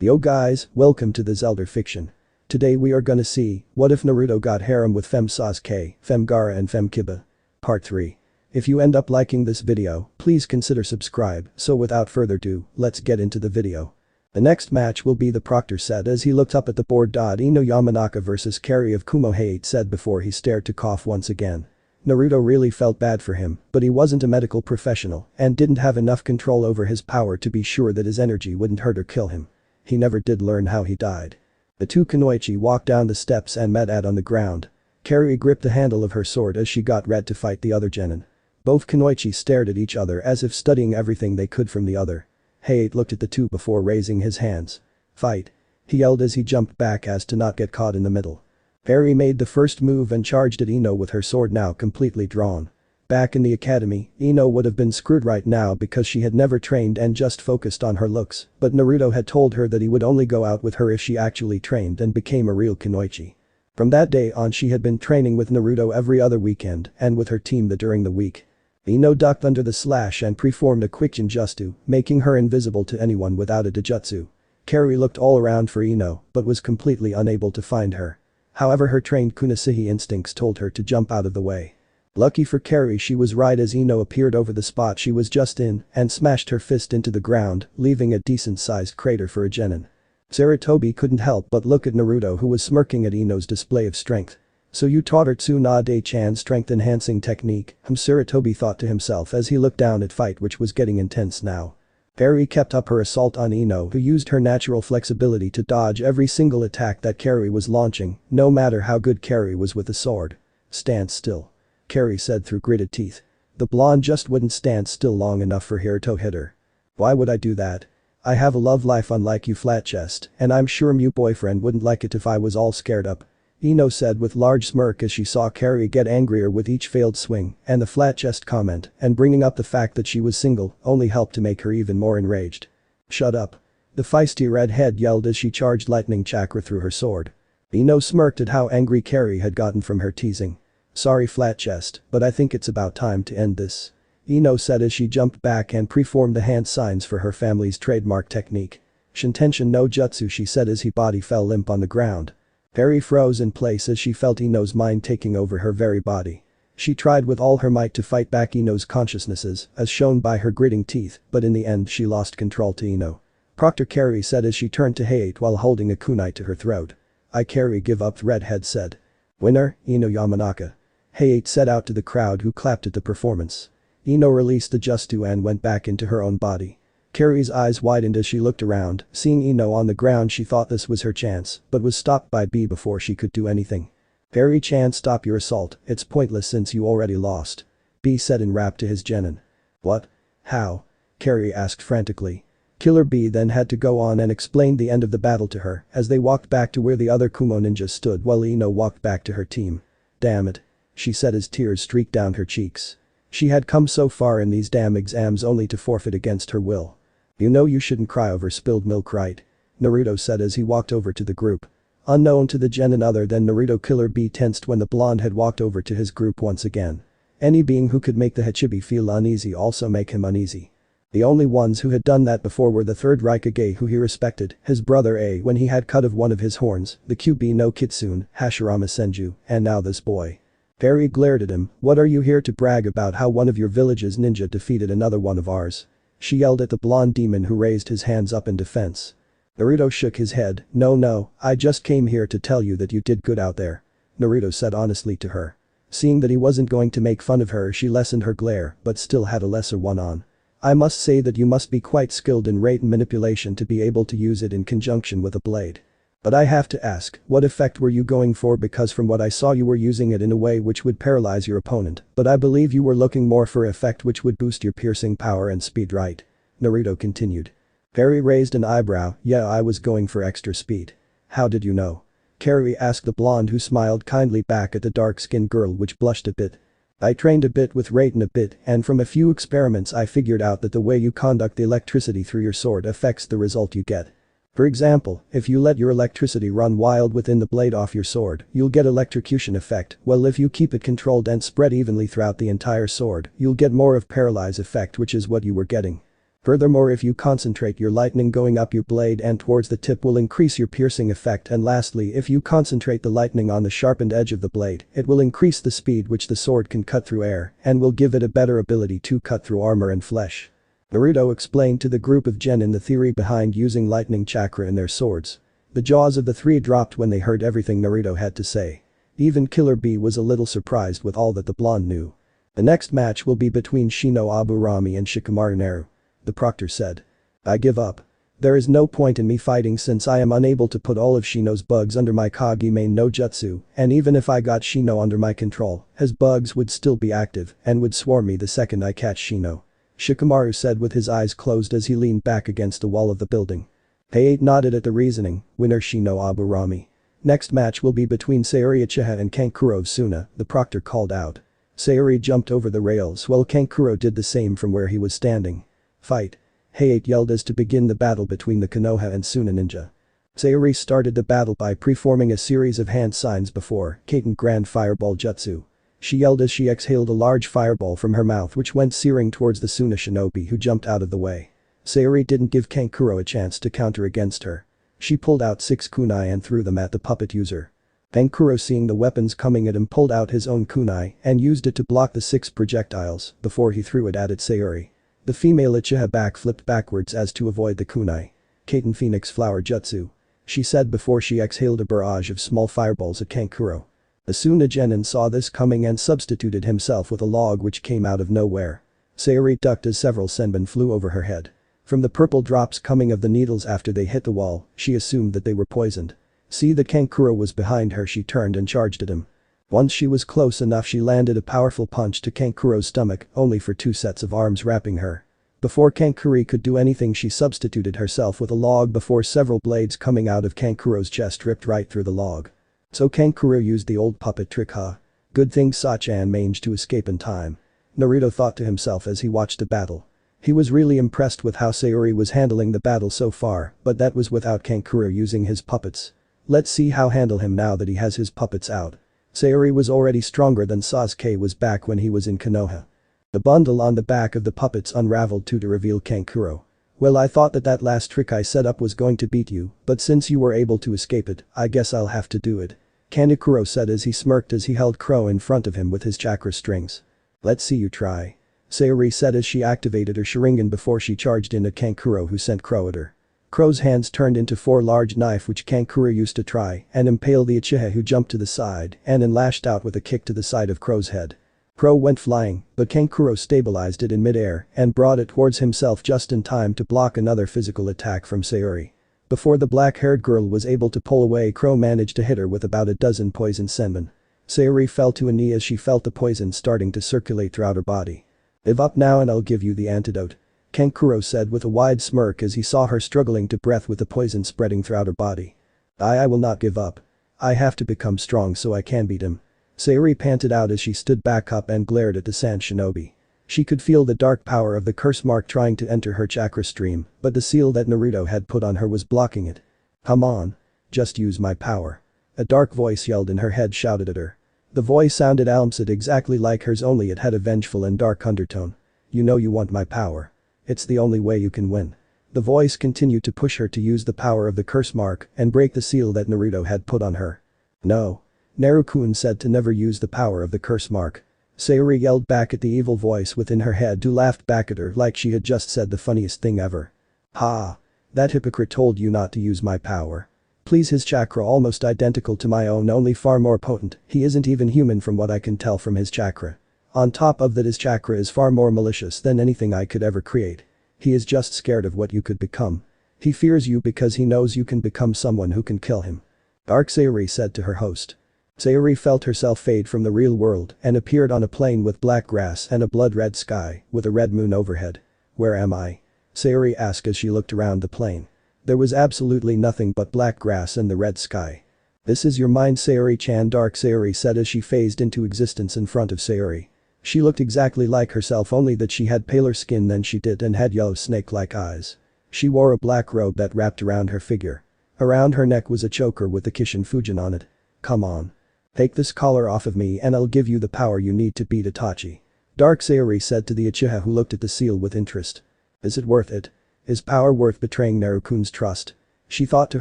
Yo guys, welcome to the Zelda fiction. Today we are gonna see, what if Naruto got harem with Fem Sasuke, Fem Gaara and Fem Kiba. Part 3. If you end up liking this video, please consider subscribe, so without further ado, let's get into the video. The next match will be the Proctor said as he looked up at the board. Ino Yamanaka vs Carry of Kumo Hate said before he stared to cough once again. Naruto really felt bad for him, but he wasn't a medical professional and didn't have enough control over his power to be sure that his energy wouldn't hurt or kill him. He never did learn how he died. The two kunoichi walked down the steps and met on the ground. Carrie gripped the handle of her sword as she got ready to fight the other genin. Both kunoichi stared at each other as if studying everything they could from the other. Hayate looked at the two before raising his hands. Fight. He yelled as he jumped back as to not get caught in the middle. Perry made the first move and charged at Ino with her sword now completely drawn. Back in the academy, Ino would have been screwed right now because she had never trained and just focused on her looks, but Naruto had told her that he would only go out with her if she actually trained and became a real kunoichi. From that day on she had been training with Naruto every other weekend and with her team during the week. Ino ducked under the slash and preformed a quick genjutsu, making her invisible to anyone without a dojutsu. Carrie looked all around for Ino but was completely unable to find her. However, her trained kunoichi instincts told her to jump out of the way. Lucky for Carrie, she was right as Ino appeared over the spot she was just in and smashed her fist into the ground, leaving a decent-sized crater for a genin. Sarutobi couldn't help but look at Naruto, who was smirking at Ino's display of strength. "So you taught her Tsunade-chan strength-enhancing technique," Sarutobi thought to himself as he looked down at fight which was getting intense now. Carrie kept up her assault on Ino, who used her natural flexibility to dodge every single attack that Carrie was launching, no matter how good Carrie was with the sword. "Stand still," Carrie said through gritted teeth. The blonde just wouldn't stand still long enough for her to hit her. "Why would I do that? I have a love life unlike you, flat chest, and I'm sure my boyfriend wouldn't like it if I was all scared up," Ino said with large smirk as she saw Carrie get angrier with each failed swing, and the flat chest comment and bringing up the fact that she was single only helped to make her even more enraged. "Shut up," the feisty redhead yelled as she charged lightning chakra through her sword. Ino smirked at how angry Carrie had gotten from her teasing. "Sorry flat chest, but I think it's about time to end this," Ino said as she jumped back and preformed the hand signs for her family's trademark technique. "Shintention no jutsu," she said as his body fell limp on the ground. Perry froze in place as she felt Ino's mind taking over her very body. She tried with all her might to fight back Ino's consciousnesses, as shown by her gritting teeth, but in the end she lost control to Ino. "Proctor," Carrie said as she turned to Hayate while holding a kunai to her throat. "I Carrie give up," the redhead said. "Winner, Ino Yamanaka," Hayate said out to the crowd who clapped at the performance. Ino released the jutsu and went back into her own body. Carrie's eyes widened as she looked around, seeing Ino on the ground. She thought this was her chance, but was stopped by B before she could do anything. "Carrie-chan, stop your assault, it's pointless since you already lost," B said in rap to his genin. "What? How?" Carrie asked frantically. Killer B then had to go on and explain the end of the battle to her as they walked back to where the other Kumo ninjas stood while Ino walked back to her team. "Damn it," she said as tears streaked down her cheeks. She had come so far in these damn exams only to forfeit against her will. "You know you shouldn't cry over spilled milk, right?" Naruto said as he walked over to the group. Unknown to the genin other than Naruto, Killer B tensed when the blonde had walked over to his group once again. Any being who could make the Hachibi feel uneasy also make him uneasy. The only ones who had done that before were the third Raikage, who he respected, his brother A when he had cut of one of his horns, the QB no Kitsune, Hashirama Senju, and now this boy. Perry glared at him. "What are you here to brag about how one of your village's ninja defeated another one of ours?" she yelled at the blonde demon who raised his hands up in defense. Naruto shook his head. No, I just came here to tell you that you did good out there," Naruto said honestly to her. Seeing that he wasn't going to make fun of her, she lessened her glare but still had a lesser one on. "I must say that you must be quite skilled in rate manipulation to be able to use it in conjunction with a blade. But I have to ask, what effect were you going for, because from what I saw you were using it in a way which would paralyze your opponent, but I believe you were looking more for effect which would boost your piercing power and speed, right?" Naruto continued. Perry raised an eyebrow. "Yeah, I was going for extra speed." "How did you know?" Carrie asked the blonde, who smiled kindly back at the dark-skinned girl which blushed a bit. "I trained a bit with Raiden a bit, and from a few experiments I figured out that the way you conduct the electricity through your sword affects the result you get. For example, if you let your electricity run wild within the blade off your sword, you'll get electrocution effect, while if you keep it controlled and spread evenly throughout the entire sword, you'll get more of paralyze effect, which is what you were getting." Furthermore, if you concentrate your lightning going up your blade and towards the tip will increase your piercing effect, and lastly if you concentrate the lightning on the sharpened edge of the blade, it will increase the speed which the sword can cut through air and will give it a better ability to cut through armor and flesh. Naruto explained to the group of genin the theory behind using lightning chakra in their swords. The jaws of the three dropped when they heard everything Naruto had to say. Even Killer Bee was a little surprised with all that the blonde knew. The next match will be between Shino Aburami and Shikamaru Naru. The proctor said. I give up. There is no point in me fighting since I am unable to put all of Shino's bugs under my Kage main no jutsu, and even if I got Shino under my control, his bugs would still be active and would swarm me the second I catch Shino. Shikamaru said with his eyes closed as he leaned back against the wall of the building. Heiei nodded at the reasoning, winner Shino Aburami. Next match will be between Sayori Uchiha and Kankuro Suna, the proctor called out. Sayori jumped over the rails while Kankuro did the same from where he was standing. Fight. Heiei yelled as to begin the battle between the Konoha and Suna ninja. Sayori started the battle by preforming a series of hand signs before Kaiten Grand Fireball Jutsu. She yelled as she exhaled a large fireball from her mouth which went searing towards the Suna shinobi who jumped out of the way. Sayori didn't give Kankuro a chance to counter against her. She pulled out 6 kunai and threw them at the puppet user. Kankuro, seeing the weapons coming at him, pulled out his own kunai and used it to block the 6 projectiles before he threw it at Sayori. The female Uchiha backflipped backwards as to avoid the kunai. Kaiten Phoenix Flower Jutsu. She said before she exhaled a barrage of small fireballs at Kankuro. The Suna genin saw this coming and substituted himself with a log which came out of nowhere. Sayori ducked as several senbon flew over her head. From the purple drops coming of the needles after they hit the wall, she assumed that they were poisoned. See that Kankuro was behind her, she turned and charged at him. Once she was close enough, she landed a powerful punch to Kankuro's stomach, only for 2 sets of arms wrapping her. Before Kankuro could do anything, she substituted herself with a log before several blades coming out of Kankuro's chest ripped right through the log. So Kankuro used the old puppet trick, huh? Good thing Sachan managed to escape in time. Naruto thought to himself as he watched the battle. He was really impressed with how Sayori was handling the battle so far, but that was without Kankuro using his puppets. Let's see how handle him now that he has his puppets out. Sayori was already stronger than Sasuke was back when he was in Konoha. The bundle on the back of the puppets unraveled to reveal Kankuro. Well, I thought that last trick I set up was going to beat you, but since you were able to escape it, I guess I'll have to do it. Kankuro said as he smirked as he held Crow in front of him with his chakra strings. Let's see you try. Sayori said as she activated her Sharingan before she charged in at Kankuro, who sent Crow at her. Crow's hands turned into 4 large knife which Kankuro used to try and impale the Uchiha, who jumped to the side and then lashed out with a kick to the side of Crow's head. Crow went flying, but Kankuro stabilized it in midair and brought it towards himself just in time to block another physical attack from Sayori. Before the black-haired girl was able to pull away, Crow managed to hit her with about a dozen poison senbon. Sayori fell to a knee as she felt the poison starting to circulate throughout her body. Give up now and I'll give you the antidote. Kankuro said with a wide smirk as he saw her struggling to breath with the poison spreading throughout her body. I will not give up. I have to become strong so I can beat him. Sayori panted out as she stood back up and glared at the sand shinobi. She could feel the dark power of the curse mark trying to enter her chakra stream, but the seal that Naruto had put on her was blocking it. Come on. Just use my power. A dark voice yelled in her head shouted at her. The voice sounded almost exactly like hers, only it had a vengeful and dark undertone. You know you want my power. It's the only way you can win. The voice continued to push her to use the power of the curse mark and break the seal that Naruto had put on her. No. Naru-kun said to never use the power of the curse mark. Sayori yelled back at the evil voice within her head, who laughed back at her like she had just said the funniest thing ever. Ha! That hypocrite told you not to use my power. Please, his chakra almost identical to my own, only far more potent. He isn't even human from what I can tell from his chakra. On top of that, his chakra is far more malicious than anything I could ever create. He is just scared of what you could become. He fears you because he knows you can become someone who can kill him. Dark Sayori said to her host. Sayori felt herself fade from the real world and appeared on a plain with black grass and a blood-red sky with a red moon overhead. Where am I? Sayori asked as she looked around the plain. There was absolutely nothing but black grass and the red sky. This is your mind, Sayori-chan, Dark Sayori said as she phased into existence in front of Sayori. She looked exactly like herself, only that she had paler skin than she did and had yellow snake-like eyes. She wore a black robe that wrapped around her figure. Around her neck was a choker with the Kishin Fujin on it. Come on. Take this collar off of me and I'll give you the power you need to beat Itachi. Dark Sayori said to the Uchiha, who looked at the seal with interest. Is it worth it? Is power worth betraying Narukun's trust? She thought to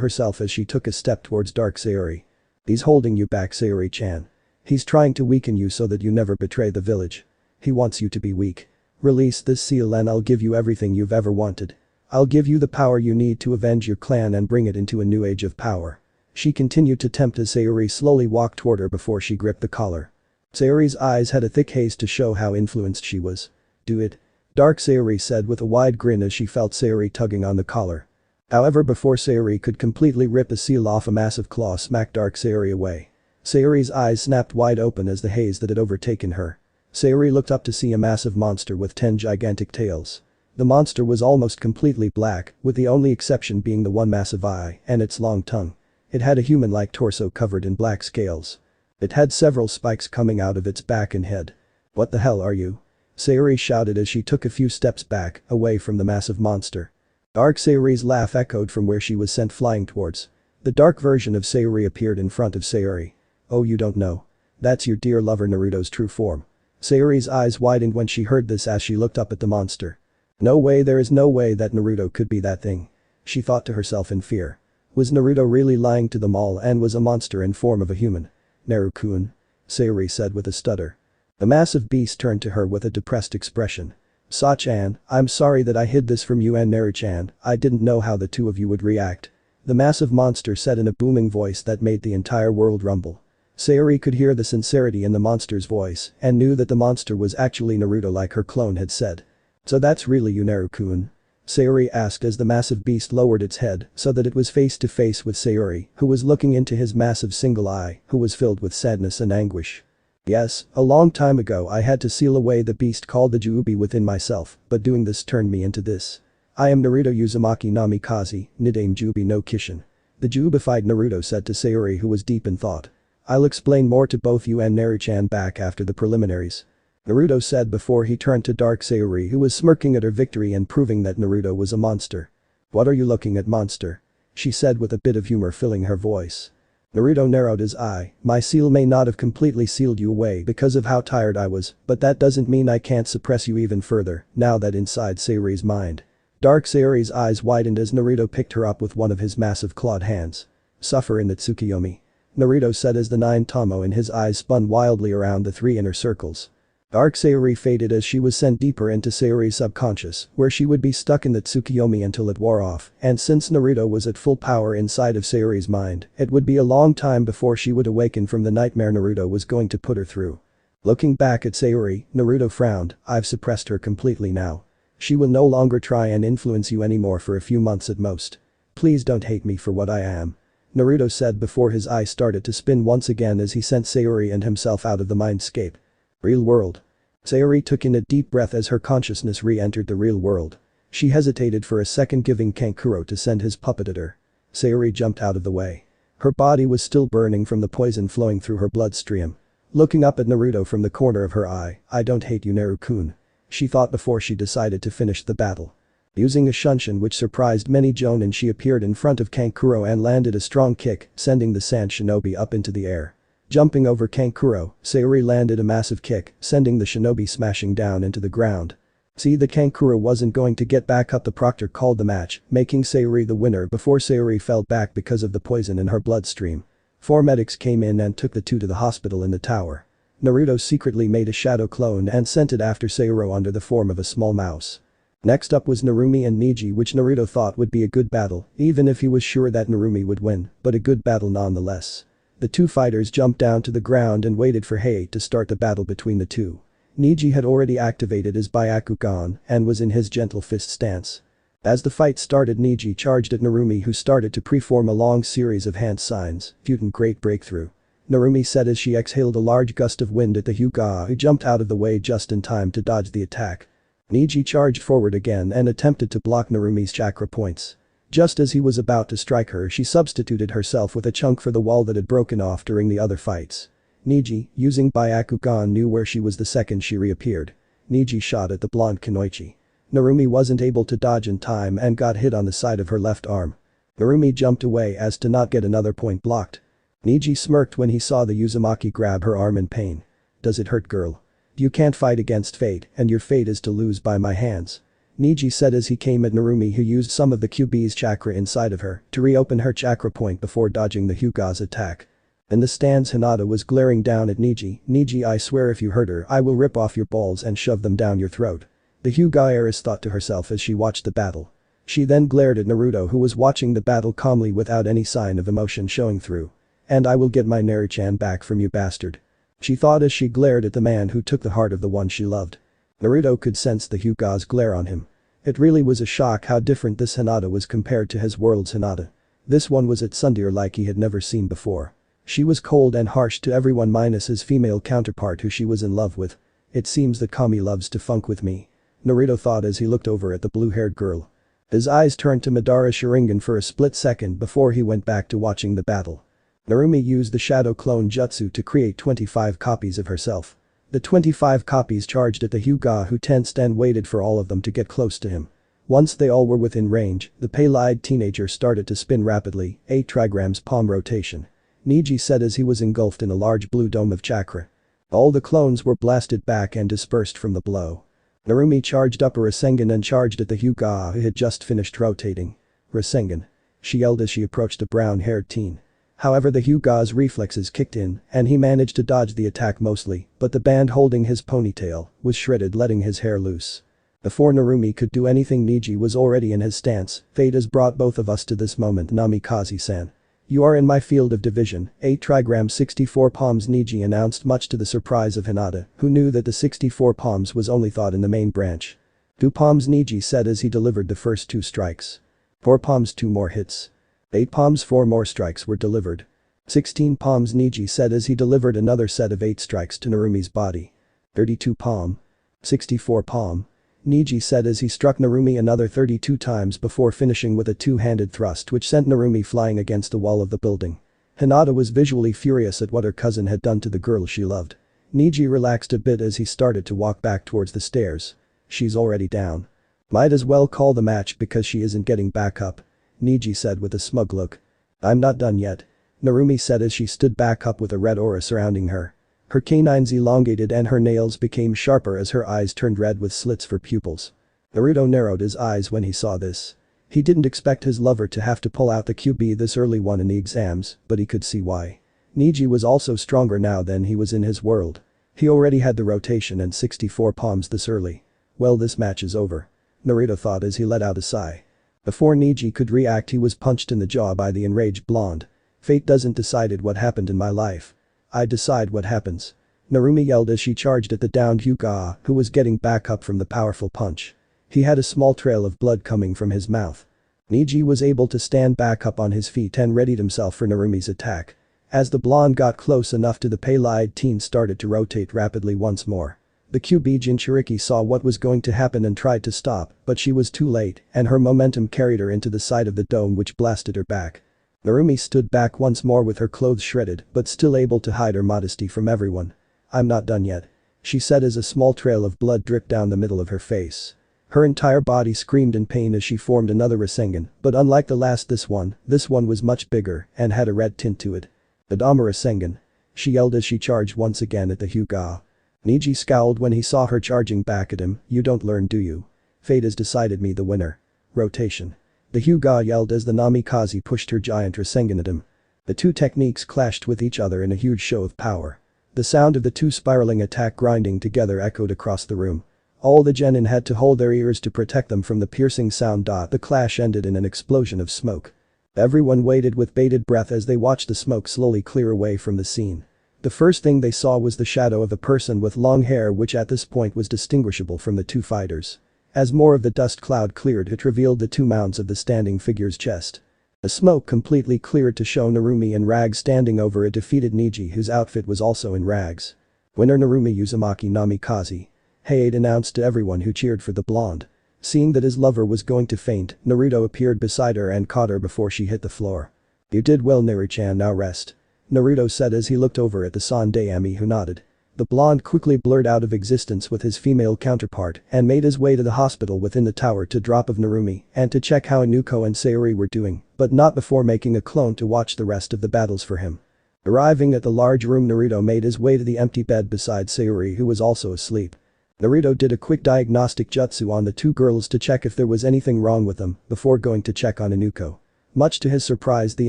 herself as she took a step towards Dark Sayori. He's holding you back, Sayori-chan. He's trying to weaken you so that you never betray the village. He wants you to be weak. Release this seal and I'll give you everything you've ever wanted. I'll give you the power you need to avenge your clan and bring it into a new age of power. She continued to tempt as Sayori slowly walked toward her before she gripped the collar. Sayori's eyes had a thick haze to show how influenced she was. Do it. Dark Sayori said with a wide grin as she felt Sayori tugging on the collar. However, before Sayori could completely rip the seal off, a massive claw smacked Dark Sayori away. Sayori's eyes snapped wide open as the haze that had overtaken her. Sayori looked up to see a massive monster with 10 gigantic tails. The monster was almost completely black, with the only exception being the one massive eye and its long tongue. It had a human-like torso covered in black scales. It had several spikes coming out of its back and head. What the hell are you? Sayori shouted as she took a few steps back, away from the massive monster. Dark Sayori's laugh echoed from where she was sent flying towards. The dark version of Sayori appeared in front of Sayori. Oh, you don't know. That's your dear lover Naruto's true form. Sayori's eyes widened when she heard this as she looked up at the monster. No way, there is no way that Naruto could be that thing. She thought to herself in fear. Was Naruto really lying to them all and was a monster in form of a human? Naru-kun. Sayori said with a stutter. The massive beast turned to her with a depressed expression. Sa-chan, I'm sorry that I hid this from you and Naru-chan, I didn't know how the two of you would react. The massive monster said in a booming voice that made the entire world rumble. Sayori could hear the sincerity in the monster's voice and knew that the monster was actually Naruto like her clone had said. So that's really you, Naru-kun? Sayori asked as the massive beast lowered its head so that it was face to face with Sayori, who was looking into his massive single eye, who was filled with sadness and anguish. Yes, a long time ago I had to seal away the beast called the Juubi within myself, but doing this turned me into this. I am Naruto Uzumaki Namikaze, Nidaime Juubi no Kishin. The Juubified Naruto said to Sayori, who was deep in thought. I'll explain more to both you and Naru-chan back after the preliminaries. Naruto said before he turned to Dark Sayori, who was smirking at her victory and proving that Naruto was a monster. What are you looking at, monster? She said with a bit of humor filling her voice. Naruto narrowed his eye. My seal may not have completely sealed you away because of how tired I was, but that doesn't mean I can't suppress you even further, now that inside Sayori's mind. Dark Sayori's eyes widened as Naruto picked her up with one of his massive clawed hands. Suffer in the Tsukiyomi. Naruto said as the 9 Tomo in his eyes spun wildly around the 3 inner circles. Dark Sayori faded as she was sent deeper into Sayori's subconscious, where she would be stuck in the Tsukiyomi until it wore off, and since Naruto was at full power inside of Sayori's mind, it would be a long time before she would awaken from the nightmare Naruto was going to put her through. Looking back at Sayori, Naruto frowned. I've suppressed her completely now. She will no longer try and influence you anymore for a few months at most. Please don't hate me for what I am. Naruto said before his eyes started to spin once again as he sent Sayori and himself out of the mindscape. Real world. Sayori took in a deep breath as her consciousness re-entered the real world. She hesitated for a second, giving Kankuro to send his puppet at her. Sayori jumped out of the way. Her body was still burning from the poison flowing through her bloodstream. Looking up at Naruto from the corner of her eye, I don't hate you, Naru-kun. She thought before she decided to finish the battle. Using a shunshin which surprised many jonin, she appeared in front of Kankuro and landed a strong kick, sending the sand shinobi up into the air. Jumping over Kankuro, Sayori landed a massive kick, sending the shinobi smashing down into the ground. See, the Kankuro wasn't going to get back up. The proctor called the match, making Sayori the winner before Sayori fell back because of the poison in her bloodstream. 4 medics came in and took the 2 to the hospital in the tower. Naruto secretly made a shadow clone and sent it after Sayori under the form of a small mouse. Next up was Narumi and Neji, which Naruto thought would be a good battle, even if he was sure that Narumi would win, but a good battle nonetheless. The 2 fighters jumped down to the ground and waited for Hei to start the battle between the 2. Neji had already activated his Byakugan and was in his gentle fist stance. As the fight started, Neji charged at Narumi, who started to preform a long series of hand signs, Futon great breakthrough. Narumi said as she exhaled a large gust of wind at the Hyuga, who jumped out of the way just in time to dodge the attack. Neji charged forward again and attempted to block Narumi's chakra points. Just as he was about to strike her, she substituted herself with a chunk for the wall that had broken off during the other fights. Neji, using Byakugan, knew where she was the second she reappeared. Neji shot at the blonde Kunoichi. Narumi wasn't able to dodge in time and got hit on the side of her left arm. Narumi jumped away as to not get another point blocked. Neji smirked when he saw the Uzumaki grab her arm in pain. Does it hurt, girl? You can't fight against fate, and your fate is to lose by my hands. Niji said as he came at Narumi, who used some of the QB's chakra inside of her to reopen her chakra point before dodging the Hyuga's attack. In the stands, Hinata was glaring down at Niji. "Niji, I swear if you hurt her I will rip off your balls and shove them down your throat." The Hyuga heiress thought to herself as she watched the battle. She then glared at Naruto, who was watching the battle calmly without any sign of emotion showing through. "And I will get my Naruto-chan back from you, bastard," she thought as she glared at the man who took the heart of the one she loved. Naruto could sense the Hyuga's glare on him. It really was a shock how different this Hinata was compared to his world's Hinata. This one was at tsundere like he had never seen before. She was cold and harsh to everyone minus his female counterpart who she was in love with. "It seems the Kami loves to funk with me," Naruto thought as he looked over at the blue-haired girl. His eyes turned to Madara's Sharingan for a split second before he went back to watching the battle. Narumi used the shadow clone jutsu to create 25 copies of herself. The 25 copies charged at the Hyuga, who tensed and waited for all of them to get close to him. Once they all were within range, the pale-eyed teenager started to spin rapidly, 8 trigrams palm rotation. Niji said as he was engulfed in a large blue dome of chakra. All the clones were blasted back and dispersed from the blow. Narumi charged up a Rasengan and charged at the Hyuga, who had just finished rotating. "Rasengan," she yelled as she approached the brown-haired teen. However, the Hyuga's reflexes kicked in and he managed to dodge the attack mostly, but the band holding his ponytail was shredded, letting his hair loose. Before Narumi could do anything, Niji was already in his stance. "Fate has brought both of us to this moment, Namikaze-san. You are in my field of division, 8 trigram 64 palms," Niji announced, much to the surprise of Hinata, who knew that the 64 palms was only thought in the main branch. "2 palms," Niji said as he delivered the first 2 strikes. 4 palms, 2 more hits. 8 palms, 4 more strikes were delivered. 16 palms, Niji said as he delivered another set of 8 strikes to Narumi's body. 32 palm. 64 palm. Niji said as he struck Narumi another 32 times before finishing with a two-handed thrust which sent Narumi flying against the wall of the building. Hinata was visually furious at what her cousin had done to the girl she loved. Niji relaxed a bit as he started to walk back towards the stairs. "She's already down. Might as well call the match because she isn't getting back up," Niji said with a smug look. "I'm not done yet," Narumi said as she stood back up with a red aura surrounding her. Her canines elongated and her nails became sharper as her eyes turned red with slits for pupils. Naruto narrowed his eyes when he saw this. He didn't expect his lover to have to pull out the QB this early on in the exams, but he could see why. Niji was also stronger now than he was in his world. He already had the rotation and 64 palms this early. "Well, this match is over," Naruto thought as he let out a sigh. Before Niji could react, he was punched in the jaw by the enraged blonde. "Fate doesn't decide what happened in my life. I decide what happens," Narumi yelled as she charged at the downed Hyuga, who was getting back up from the powerful punch. He had a small trail of blood coming from his mouth. Niji was able to stand back up on his feet and readied himself for Narumi's attack. As the blonde got close enough to the pale-eyed teen, started to rotate rapidly once more. The QB Jinchuriki saw what was going to happen and tried to stop, but she was too late and her momentum carried her into the side of the dome which blasted her back. Narumi stood back once more with her clothes shredded but still able to hide her modesty from everyone. "I'm not done yet," she said as a small trail of blood dripped down the middle of her face. Her entire body screamed in pain as she formed another Rasengan, but unlike the last, this one was much bigger and had a red tint to it. "Adama Rasengan," she yelled as she charged once again at the Hyuga. Niji scowled when he saw her charging back at him. "You don't learn, do you? Fate has decided me the winner." Rotation. The Hyuga yelled as the Namikaze pushed her giant Rasengan at him. The two techniques clashed with each other in a huge show of power. The sound of the two spiraling attack grinding together echoed across the room. All the genin had to hold their ears to protect them from the piercing sound. The clash ended in an explosion of smoke. Everyone waited with bated breath as they watched the smoke slowly clear away from the scene. The first thing they saw was the shadow of a person with long hair which at this point was distinguishable from the two fighters. As more of the dust cloud cleared, it revealed the two mounts of the standing figure's chest. The smoke completely cleared to show Narumi in rags standing over a defeated Niji whose outfit was also in rags. "Winner Narumi Uzumaki Namikaze," Hayate announced to everyone who cheered for the blonde. Seeing that his lover was going to faint, Naruto appeared beside her and caught her before she hit the floor. "You did well, Naru-chan, now rest," Naruto said as he looked over at the Sandayami, who nodded. The blonde quickly blurred out of existence with his female counterpart and made his way to the hospital within the tower to drop of Narumi and to check how Inuko and Sayuri were doing, but not before making a clone to watch the rest of the battles for him. Arriving at the large room, Naruto made his way to the empty bed beside Sayuri, who was also asleep. Naruto did a quick diagnostic jutsu on the two girls to check if there was anything wrong with them before going to check on Inuko. Much to his surprise, the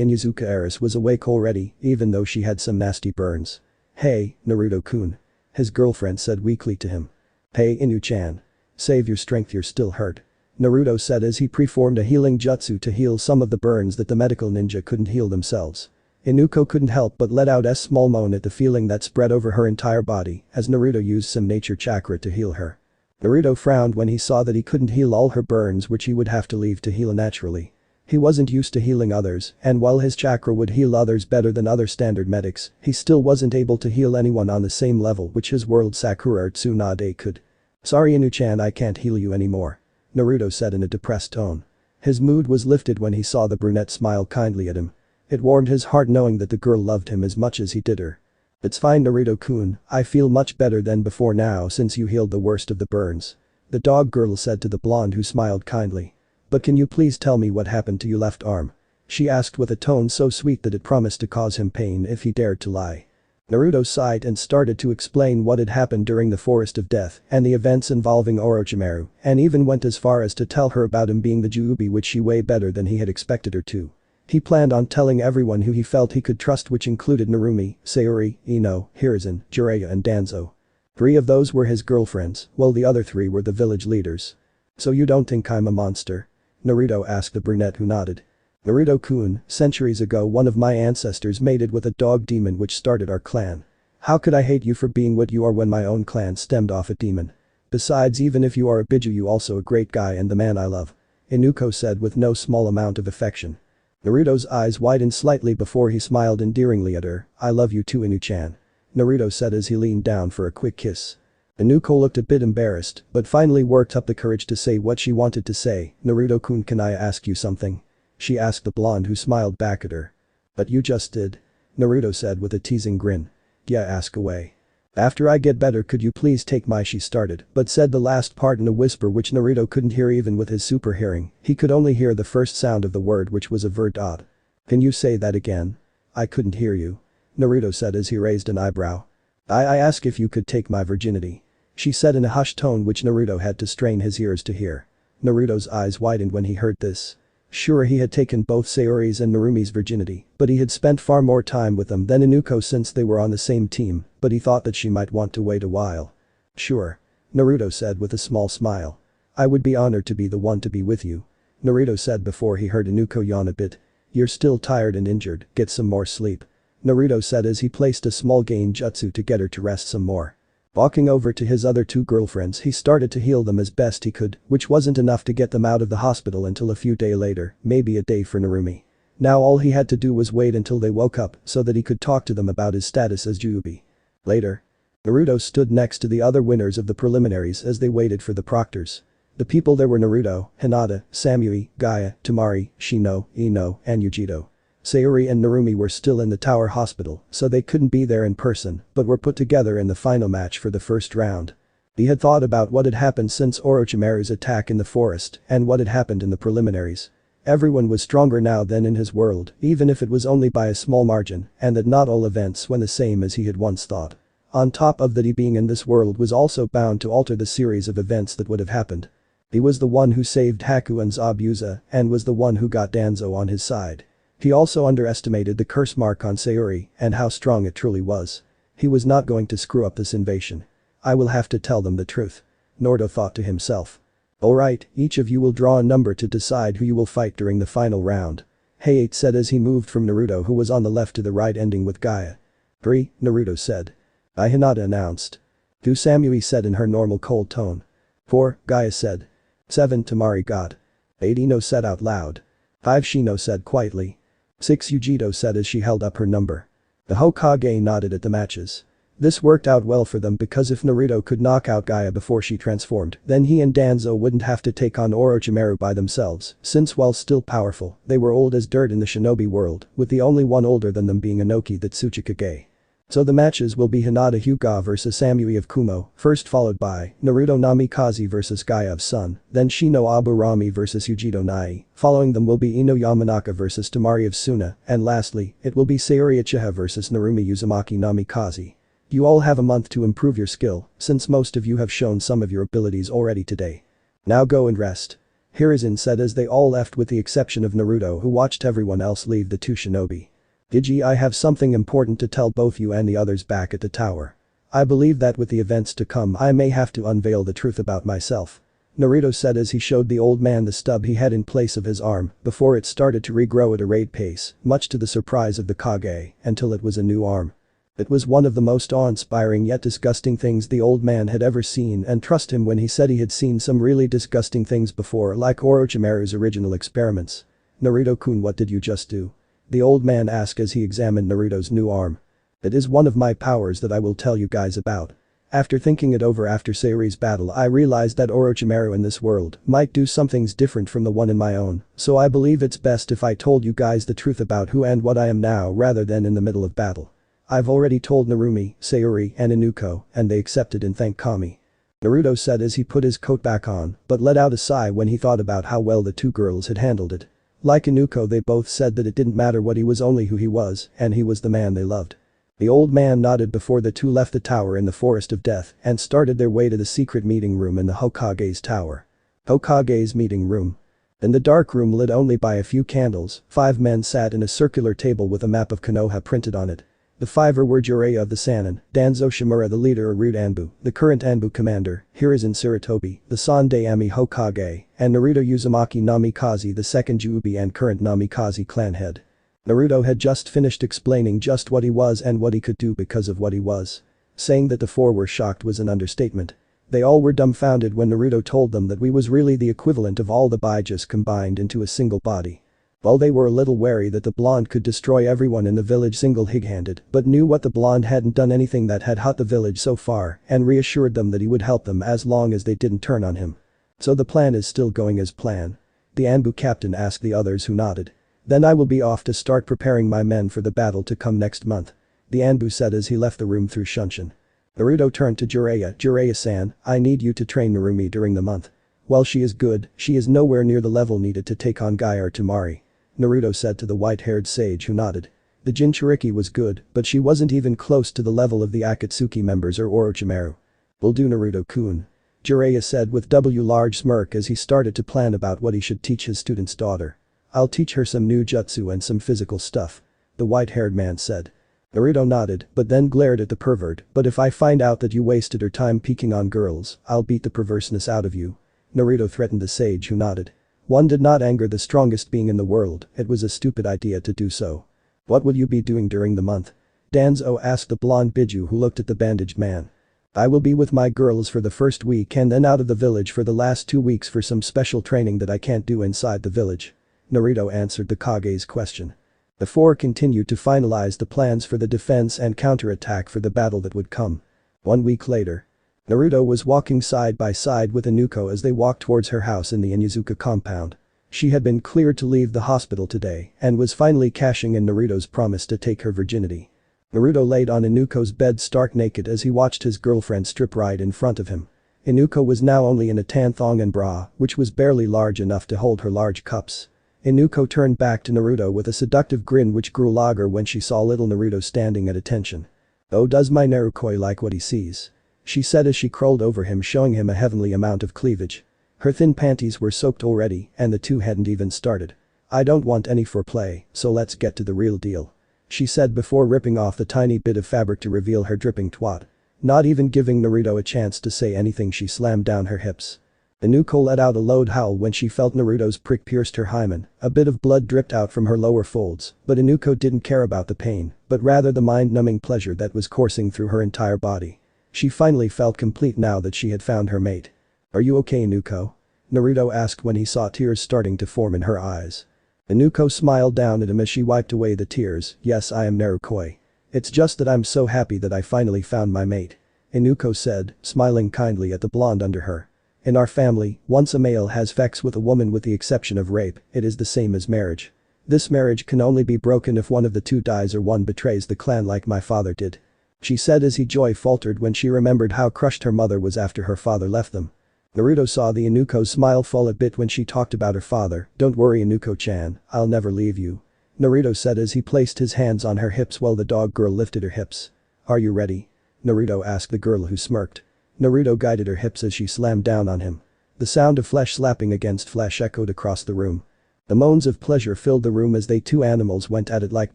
Inuzuka heiress was awake already, even though she had some nasty burns. "Hey, Naruto-kun," his girlfriend said weakly to him. "Hey, Inu-chan. Save your strength, you're still hurt," Naruto said as he preformed a healing jutsu to heal some of the burns that the medical ninja couldn't heal themselves. Inuko couldn't help but let out a small moan at the feeling that spread over her entire body as Naruto used some nature chakra to heal her. Naruto frowned when he saw that he couldn't heal all her burns, which he would have to leave to heal naturally. He wasn't used to healing others, and while his chakra would heal others better than other standard medics, he still wasn't able to heal anyone on the same level which his world Sakura or Tsunade could. "Sorry Inu-chan, I can't heal you anymore," Naruto said in a depressed tone. His mood was lifted when he saw the brunette smile kindly at him. It warmed his heart knowing that the girl loved him as much as he did her. "It's fine Naruto-kun, I feel much better than before now since you healed the worst of the burns," the dog girl said to the blonde who smiled kindly. "But can you please tell me what happened to your left arm?" she asked with a tone so sweet that it promised to cause him pain if he dared to lie. Naruto sighed and started to explain what had happened during the Forest of Death and the events involving Orochimaru, and even went as far as to tell her about him being the Juubi, which she way better than he had expected her to. He planned on telling everyone who he felt he could trust, which included Narumi, Sayori, Ino, Hiruzen, Jiraiya and Danzo. 3 of those were his girlfriends, while the other 3 were the village leaders. "So you don't think I'm a monster?" Naruto asked the brunette who nodded. "Naruto-kun, centuries ago one of my ancestors mated with a dog demon which started our clan. How could I hate you for being what you are when my own clan stemmed off a demon? Besides, even if you are a Biju, you also a great guy and the man I love," Inuko said with no small amount of affection. Naruto's eyes widened slightly before he smiled endearingly at her. "I love you too Inu-chan," Naruto said as he leaned down for a quick kiss. Inuko looked a bit embarrassed, but finally worked up the courage to say what she wanted to say. "Naruto-kun, can I ask you something?" she asked the blonde who smiled back at her. "But you just did," Naruto said with a teasing grin. "Yeah, ask away." "After I get better, could you please take my," she started, but said the last part in a whisper which Naruto couldn't hear even with his super hearing. He could only hear the first sound of the word, which was a vert odd. "Can you say that again?" "I couldn't hear you," Naruto said as he raised an eyebrow. I ask if you could take my virginity," she said in a hushed tone which Naruto had to strain his ears to hear. Naruto's eyes widened when he heard this. Sure, he had taken both Sayori's and Narumi's virginity, but he had spent far more time with them than Inuko since they were on the same team, but he thought that she might want to wait a while. "Sure," Naruto said with a small smile. "I would be honored to be the one to be with you," Naruto said before he heard Inuko yawn a bit. "You're still tired and injured, get some more sleep," Naruto said as he placed a small gain jutsu to get her to rest some more. Walking over to his other 2 girlfriends, he started to heal them as best he could, which wasn't enough to get them out of the hospital until a few days later, maybe a day for Narumi. Now all he had to do was wait until they woke up so that he could talk to them about his status as Juubi. Later, Naruto stood next to the other winners of the preliminaries as they waited for the proctors. The people there were Naruto, Hinata, Samui, Gaia, Temari, Shino, Ino, and Yujito. Sayori and Narumi were still in the Tower Hospital, so they couldn't be there in person, but were put together in the final match for the first round. He had thought about what had happened since Orochimaru's attack in the forest and what had happened in the preliminaries. Everyone was stronger now than in his world, even if it was only by a small margin, and that not all events went the same as he had once thought. On top of that, he being in this world was also bound to alter the series of events that would have happened. He was the one who saved Haku and Zabuza and was the one who got Danzo on his side. He also underestimated the curse mark on Sayori and how strong it truly was. He was not going to screw up this invasion. "I will have to tell them the truth," Naruto thought to himself. "Alright, each of you will draw a number to decide who you will fight during the final round," Hayate said as he moved from Naruto, who was on the left, to the right, ending with Gaia. 3, Naruto said. Hinata announced. 2, Samui said in her normal cold tone. 4, Gaia said. 7, Temari got. 8, Ino said out loud. 5, Shino said quietly. 6, Yujito said as she held up her number. The Hokage nodded at the matches. This worked out well for them because if Naruto could knock out Gaia before she transformed, then he and Danzo wouldn't have to take on Orochimaru by themselves, since while still powerful, they were old as dirt in the shinobi world, with the only one older than them being Inoki the Tsuchikage. So the matches will be Hinata Hyuga vs Samui of Kumo, first followed by Naruto Namikaze vs Gaia of Sun, then Shino Aburami vs Yujito Nai, following them will be Ino Yamanaka vs Temari of Suna, and lastly, it will be Sayori Uchiha vs Narumi Uzumaki Namikaze. You all have a month to improve your skill, since most of you have shown some of your abilities already today. Now go and rest. Hiruzen said as they all left with the exception of Naruto who watched everyone else leave the two shinobi. Digi, I have something important to tell both you and the others back at the tower. I believe that with the events to come I may have to unveil the truth about myself. Naruto said as he showed the old man the stub he had in place of his arm before it started to regrow at a rate pace, much to the surprise of the Kage, until it was a new arm. It was one of the most awe-inspiring yet disgusting things the old man had ever seen, and trust him when he said he had seen some really disgusting things before, like Orochimaru's original experiments. Naruto-kun, what did you just do? The old man asked as he examined Naruto's new arm. It is one of my powers that I will tell you guys about. After thinking it over after Sayori's battle, I realized that Orochimaru in this world might do some things different from the one in my own, so I believe it's best if I told you guys the truth about who and what I am now rather than in the middle of battle. I've already told Narumi, Sayori, and Inuko, and they accepted and thanked Kami. Naruto said as he put his coat back on, but let out a sigh when he thought about how well the two girls had handled it. Like Inuko, they both said that it didn't matter what he was, only who he was, and he was the man they loved. The old man nodded before the two left the tower in the Forest of Death and started their way to the secret meeting room in the Hokage's tower. Hokage's meeting room. In the dark room lit only by a few candles, 5 men sat in a circular table with a map of Konoha printed on it. The 5 were Jiraiya of the Sannin, Danzo Shimura the leader of Root Anbu, the current Anbu commander, Hiruzen Sarutobi, the Sanday Ami Hokage, and Naruto Uzumaki Namikaze the second Juubi and current Namikaze clan head. Naruto had just finished explaining just what he was and what he could do because of what he was. Saying that the 4 were shocked was an understatement. They all were dumbfounded when Naruto told them that we was really the equivalent of all the Baijas combined into a single body. While they were a little wary that the blonde could destroy everyone in the village single-handed, but knew what the blonde hadn't done anything that had hurt the village so far and reassured them that he would help them as long as they didn't turn on him. So the plan is still going as planned? The Anbu captain asked the others, who nodded. Then I will be off to start preparing my men for the battle to come next month. The Anbu said as he left the room through Shunshin. Naruto turned to Jiraiya. Jiraiya-san, I need you to train Narumi during the month. While she is good, she is nowhere near the level needed to take on Gaara Temari. Naruto said to the white-haired sage, who nodded. The Jinchuriki was good, but she wasn't even close to the level of the Akatsuki members or Orochimaru. Will do, Naruto-kun. Jiraiya said with large smirk as he started to plan about what he should teach his student's daughter. I'll teach her some new jutsu and some physical stuff. The white-haired man said. Naruto nodded, but then glared at the pervert, but if I find out that you wasted her time peeking on girls, I'll beat the perverseness out of you. Naruto threatened the sage, who nodded. One did not anger the strongest being in the world, it was a stupid idea to do so. What will you be doing during the month? Danzo asked the blonde Biju, who looked at the bandaged man. I will be with my girls for the first week and then out of the village for the last 2 weeks for some special training that I can't do inside the village. Naruto answered the Kage's question. The 4 continued to finalize the plans for the defense and counterattack for the battle that would come. 1 week later. Naruto was walking side by side with Inuko as they walked towards her house in the Inuzuka compound. She had been cleared to leave the hospital today and was finally cashing in Naruto's promise to take her virginity. Naruto laid on Inuko's bed stark naked as he watched his girlfriend strip right in front of him. Inuko was now only in a tan thong and bra, which was barely large enough to hold her large cups. Inuko turned back to Naruto with a seductive grin which grew larger when she saw little Naruto standing at attention. Oh, does my Narukoi like what he sees? She said as she crawled over him, showing him a heavenly amount of cleavage. Her thin panties were soaked already and the two hadn't even started. I don't want any foreplay, so let's get to the real deal. She said before ripping off the tiny bit of fabric to reveal her dripping twat. Not even giving Naruto a chance to say anything, she slammed down her hips. Inuko let out a loud howl when she felt Naruto's prick pierced her hymen, a bit of blood dripped out from her lower folds, but Inuko didn't care about the pain, but rather the mind-numbing pleasure that was coursing through her entire body. She finally felt complete now that she had found her mate. Are you okay, Inuko? Naruto asked when he saw tears starting to form in her eyes. Inuko smiled down at him as she wiped away the tears. Yes, I am Narukoi. It's just that I'm so happy that I finally found my mate. Inuko said, smiling kindly at the blonde under her. In our family, once a male has sex with a woman with the exception of rape, it is the same as marriage. This marriage can only be broken if one of the two dies or one betrays the clan like my father did. She said as joy faltered when she remembered how crushed her mother was after her father left them. Naruto saw the Inuko's smile fall a bit when she talked about her father. Don't worry, Inuko-chan, I'll never leave you. Naruto said as he placed his hands on her hips while the dog girl lifted her hips. Are you ready? Naruto asked the girl who smirked. Naruto guided her hips as she slammed down on him. The sound of flesh slapping against flesh echoed across the room. The moans of pleasure filled the room as they two animals went at it like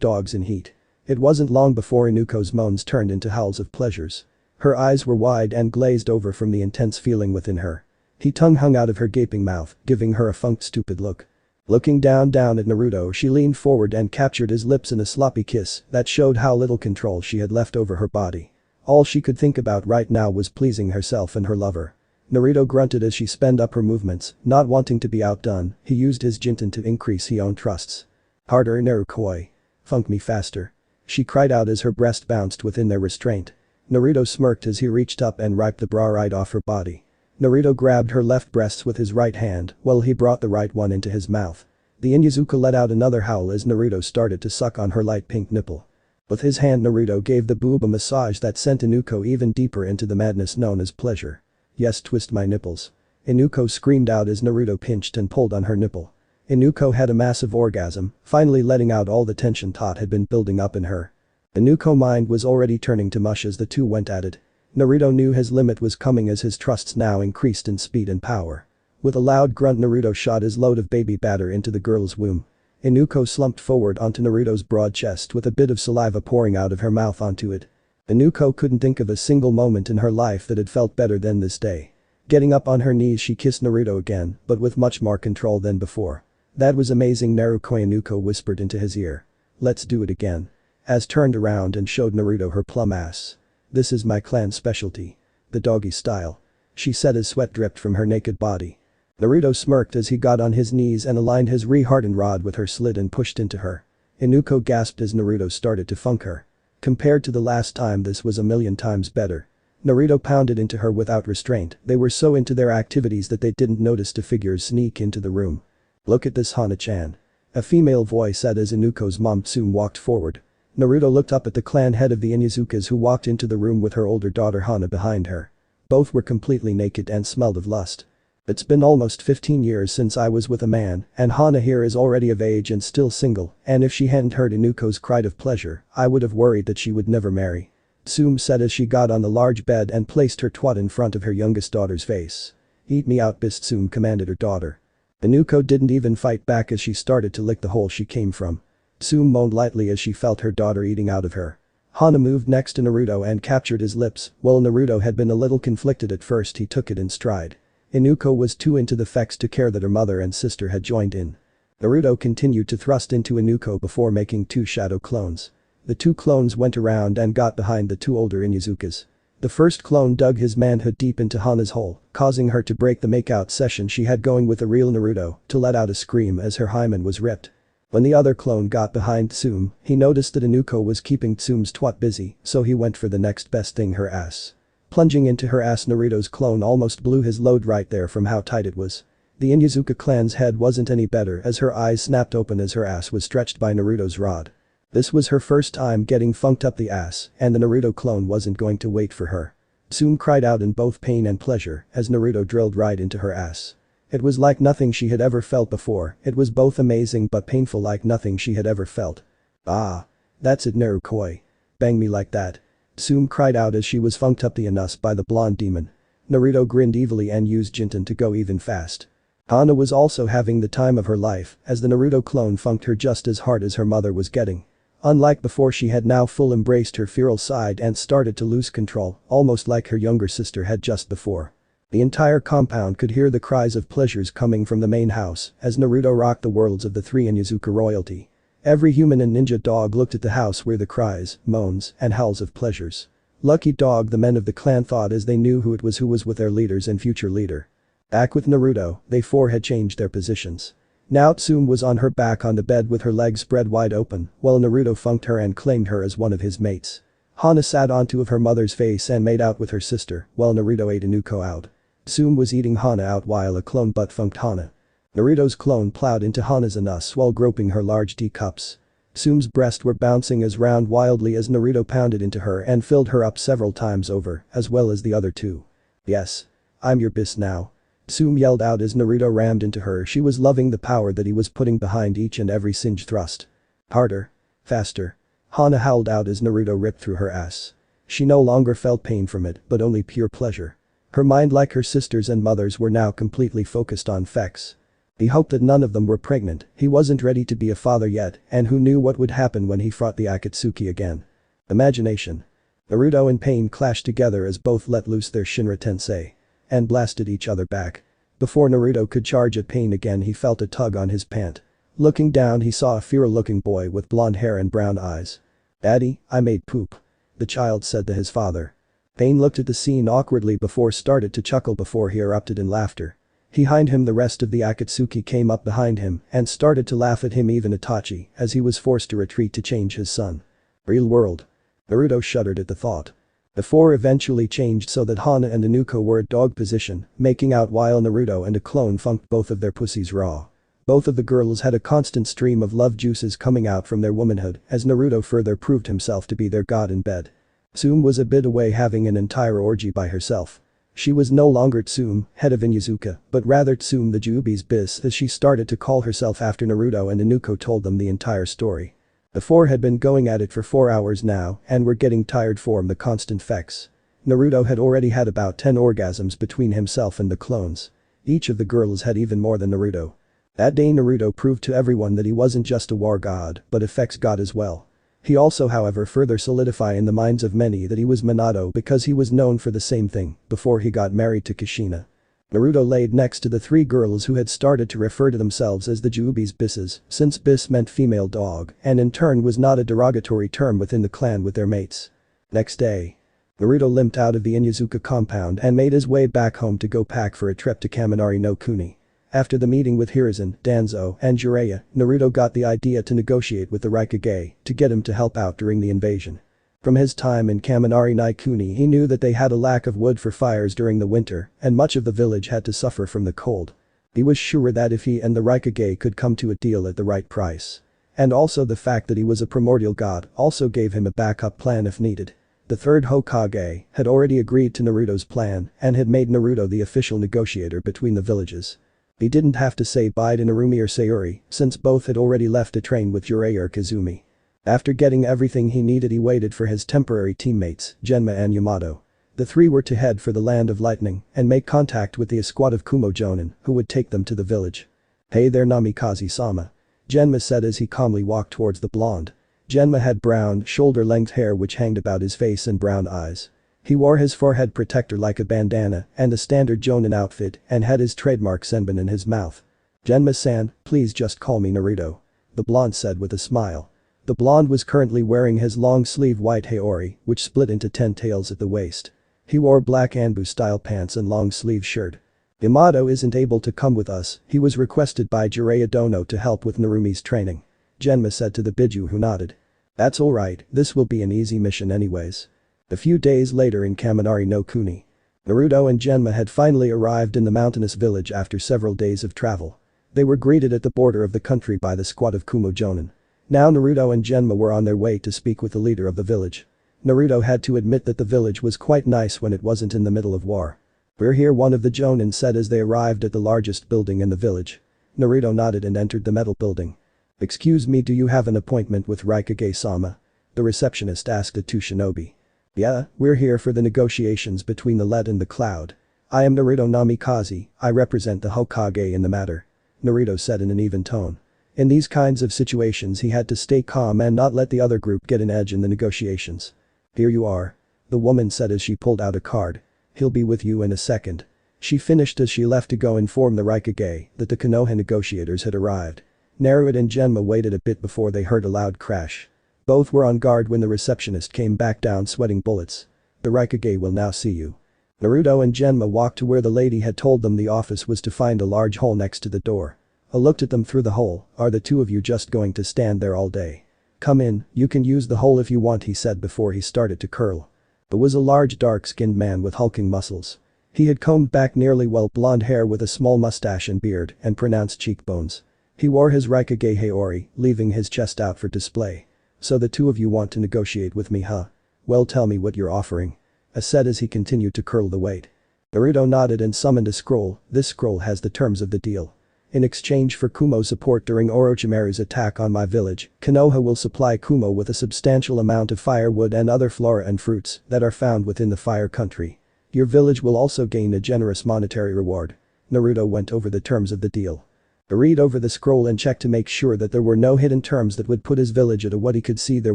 dogs in heat. It wasn't long before Inuko's moans turned into howls of pleasures. Her eyes were wide and glazed over from the intense feeling within her. Her tongue hung out of her gaping mouth, giving her a funked stupid look. Looking down at Naruto, she leaned forward and captured his lips in a sloppy kiss that showed how little control she had left over her body. All she could think about right now was pleasing herself and her lover. Naruto grunted as she sped up her movements, not wanting to be outdone. He used his jinten to increase his own thrusts. Harder, Narukoi. Funk me faster. She cried out as her breast bounced within their restraint. Naruto smirked as he reached up and ripped the bra right off her body. Naruto grabbed her left breasts with his right hand while he brought the right one into his mouth. The Inuzuka let out another howl as Naruto started to suck on her light pink nipple. With his hand Naruto gave the boob a massage that sent Inuko even deeper into the madness known as pleasure. Yes, twist my nipples. Inuko screamed out as Naruto pinched and pulled on her nipple. Inuko had a massive orgasm, finally letting out all the tension Tot had been building up in her. Inuko's mind was already turning to mush as the two went at it. Naruto knew his limit was coming as his thrusts now increased in speed and power. With a loud grunt Naruto shot his load of baby batter into the girl's womb. Inuko slumped forward onto Naruto's broad chest with a bit of saliva pouring out of her mouth onto it. Inuko couldn't think of a single moment in her life that had felt better than this day. Getting up on her knees she kissed Naruto again, but with much more control than before. That was amazing, Narukoi, Inuko whispered into his ear. Let's do it again. Az turned around and showed Naruto her plum ass. This is my clan specialty. The doggy style. She said as sweat dripped from her naked body. Naruto smirked as he got on his knees and aligned his re-hardened rod with her slit and pushed into her. Inuko gasped as Naruto started to funk her. Compared to the last time, this was a million times better. Naruto pounded into her without restraint. They were so into their activities that they didn't notice two figures sneak into the room. Look at this, Hana-chan. A female voice said as Inuko's mom Tsume walked forward. Naruto looked up at the clan head of the Inuzukas who walked into the room with her older daughter Hana behind her. Both were completely naked and smelled of lust. It's been almost 15 years since I was with a man, and Hana here is already of age and still single, and if she hadn't heard Inuko's cry of pleasure, I would have worried that she would never marry. Tsume said as she got on the large bed and placed her twat in front of her youngest daughter's face. Eat me out, bis, Tsume commanded her daughter. Inuko didn't even fight back as she started to lick the hole she came from. Tsume moaned lightly as she felt her daughter eating out of her. Hana moved next to Naruto and captured his lips. While Naruto had been a little conflicted at first, he took it in stride. Inuko was too into the facts to care that her mother and sister had joined in. Naruto continued to thrust into Inuko before making two shadow clones. The two clones went around and got behind the two older Inuzukas. The first clone dug his manhood deep into Hana's hole, causing her to break the makeout session she had going with the real Naruto to let out a scream as her hymen was ripped. When the other clone got behind Tsume, he noticed that Inuko was keeping Tsume's twat busy, so he went for the next best thing, her ass. Plunging into her ass, Naruto's clone almost blew his load right there from how tight it was. The Inuzuka clan's head wasn't any better as her eyes snapped open as her ass was stretched by Naruto's rod. This was her first time getting funked up the ass, and the Naruto clone wasn't going to wait for her. Tsume cried out in both pain and pleasure as Naruto drilled right into her ass. It was like nothing she had ever felt before. It was both amazing but painful, like nothing she had ever felt. Ah. That's it, Narukoi. Bang me like that. Tsume cried out as she was funked up the anus by the blonde demon. Naruto grinned evilly and used Jinten to go even fast. Hana was also having the time of her life as the Naruto clone funked her just as hard as her mother was getting. Unlike before, she had now full embraced her feral side and started to lose control, almost like her younger sister had just before. The entire compound could hear the cries of pleasures coming from the main house as Naruto rocked the worlds of the three Inuzuka royalty. Every human and ninja dog looked at the house where the cries, moans, and howls of pleasures. Lucky dog, the men of the clan thought as they knew who was with their leaders and future leader. Back with Naruto, they four had changed their positions. Now Tsume was on her back on the bed with her legs spread wide open, while Naruto funked her and claimed her as one of his mates. Hana sat on top of her mother's face and made out with her sister, while Naruto ate Inuko out. Tsume was eating Hana out while a clone butt funked Hana. Naruto's clone plowed into Hana's anus while groping her large teacups. Tsume's breasts were bouncing as round wildly as Naruto pounded into her and filled her up several times over, as well as the other two. Yes. I'm your bis now. Tsume yelled out as Naruto rammed into her. She was loving the power that he was putting behind each and every singe thrust. Harder. Faster. Hana howled out as Naruto ripped through her ass. She no longer felt pain from it, but only pure pleasure. Her mind, like her sisters and mother's, were now completely focused on Fex. He hoped that none of them were pregnant, he wasn't ready to be a father yet, and who knew what would happen when he fought the Akatsuki again. Imagination. Naruto and Pain clashed together as both let loose their Shinra Tensei. And blasted each other back. Before Naruto could charge at Pain again, he felt a tug on his pant. Looking down, he saw a feral-looking boy with blonde hair and brown eyes. "Daddy, I made poop," the child said to his father. Pain looked at the scene awkwardly before started to chuckle before he erupted in laughter. Behind him, the rest of the Akatsuki came up behind him and started to laugh at him, even Itachi, as he was forced to retreat to change his son. Real world. Naruto shuddered at the thought. The four eventually changed so that Hana and Inuko were at dog position, making out while Naruto and a clone funked both of their pussies raw. Both of the girls had a constant stream of love juices coming out from their womanhood as Naruto further proved himself to be their god in bed. Tsume was a bit away, having an entire orgy by herself. She was no longer Tsume, head of Inuzuka, but rather Tsume the Juubi's bis, as she started to call herself after Naruto and Inuko told them the entire story. The four had been going at it for 4 hours now and were getting tired from the constant Fex. Naruto had already had about 10 orgasms between himself and the clones. Each of the girls had even more than Naruto. That day Naruto proved to everyone that he wasn't just a war god, but a Fex god as well. He also, however, further solidified in the minds of many that he was Minato because he was known for the same thing before he got married to Kushina. Naruto laid next to the 3 girls who had started to refer to themselves as the Juubi's bisses, since bis meant female dog and in turn was not a derogatory term within the clan with their mates. Next day. Naruto limped out of the Inuzuka compound and made his way back home to go pack for a trip to Kaminari no Kuni. After the meeting with Hiruzen, Danzo, and Jiraiya, Naruto got the idea to negotiate with the Raikage to get him to help out during the invasion. From his time in Kaminari no Kuni, he knew that they had a lack of wood for fires during the winter and much of the village had to suffer from the cold. He was sure that if he and the Raikage could come to a deal at the right price. And also the fact that he was a primordial god also gave him a backup plan if needed. The third Hokage had already agreed to Naruto's plan and had made Naruto the official negotiator between the villages. He didn't have to say bye to Narumi or Sayuri since both had already left to train with Jiraiya or Kazumi. After getting everything he needed, he waited for his temporary teammates, Genma and Yamato. The 3 were to head for the Land of Lightning and make contact with the squad of Kumo Jonin who would take them to the village. "Hey there, Namikaze-sama," Genma said as he calmly walked towards the blonde. Genma had brown, shoulder-length hair which hanged about his face and brown eyes. He wore his forehead protector like a bandana and the standard Jonin outfit and had his trademark senbon in his mouth. "Genma-san, please just call me Naruto," the blonde said with a smile. The blonde was currently wearing his long-sleeve white haori, which split into 10 tails at the waist. He wore black Anbu-style pants and long-sleeve shirt. "Yamato isn't able to come with us, he was requested by Jiraiya Dono to help with Narumi's training," Genma said to the Biju, who nodded. "That's alright, this will be an easy mission anyways." A few days later in Kaminari no Kuni. Naruto and Genma had finally arrived in the mountainous village after several days of travel. They were greeted at the border of the country by the squad of Kumo Jonin. Now Naruto and Genma were on their way to speak with the leader of the village. Naruto had to admit that the village was quite nice when it wasn't in the middle of war. "We're here," one of the Jonin said as they arrived at the largest building in the village. Naruto nodded and entered the metal building. "Excuse me, do you have an appointment with Raikage-sama?" the receptionist asked the 2 shinobi. "Yeah, we're here for the negotiations between the Lead and the Cloud. I am Naruto Namikaze, I represent the Hokage in the matter," Naruto said in an even tone. In these kinds of situations he had to stay calm and not let the other group get an edge in the negotiations. "Here you are," the woman said as she pulled out a card. "He'll be with you in a second." She finished as she left to go inform the Raikage that the Konoha negotiators had arrived. Naruto and Genma waited a bit before they heard a loud crash. Both were on guard when the receptionist came back down sweating bullets. "The Raikage will now see you." Naruto and Genma walked to where the lady had told them the office was to find a large hole next to the door. I looked at them through the hole. "Are the 2 of you just going to stand there all day? Come in, you can use the hole if you want," he said before he started to curl. It was a large dark-skinned man with hulking muscles. He had combed back nearly blonde hair with a small mustache and beard and pronounced cheekbones. He wore his Raikage haori, leaving his chest out for display. "So the 2 of you want to negotiate with me, huh? Well, tell me what you're offering," I said as he continued to curl the weight. Naruto nodded and summoned a scroll. "This scroll has the terms of the deal. In exchange for Kumo's support during Orochimaru's attack on my village, Konoha will supply Kumo with a substantial amount of firewood and other flora and fruits that are found within the fire country. Your village will also gain a generous monetary reward. Naruto went over the terms of the deal. Read over the scroll and check to make sure that there were no hidden terms that would put his village at a what he could see there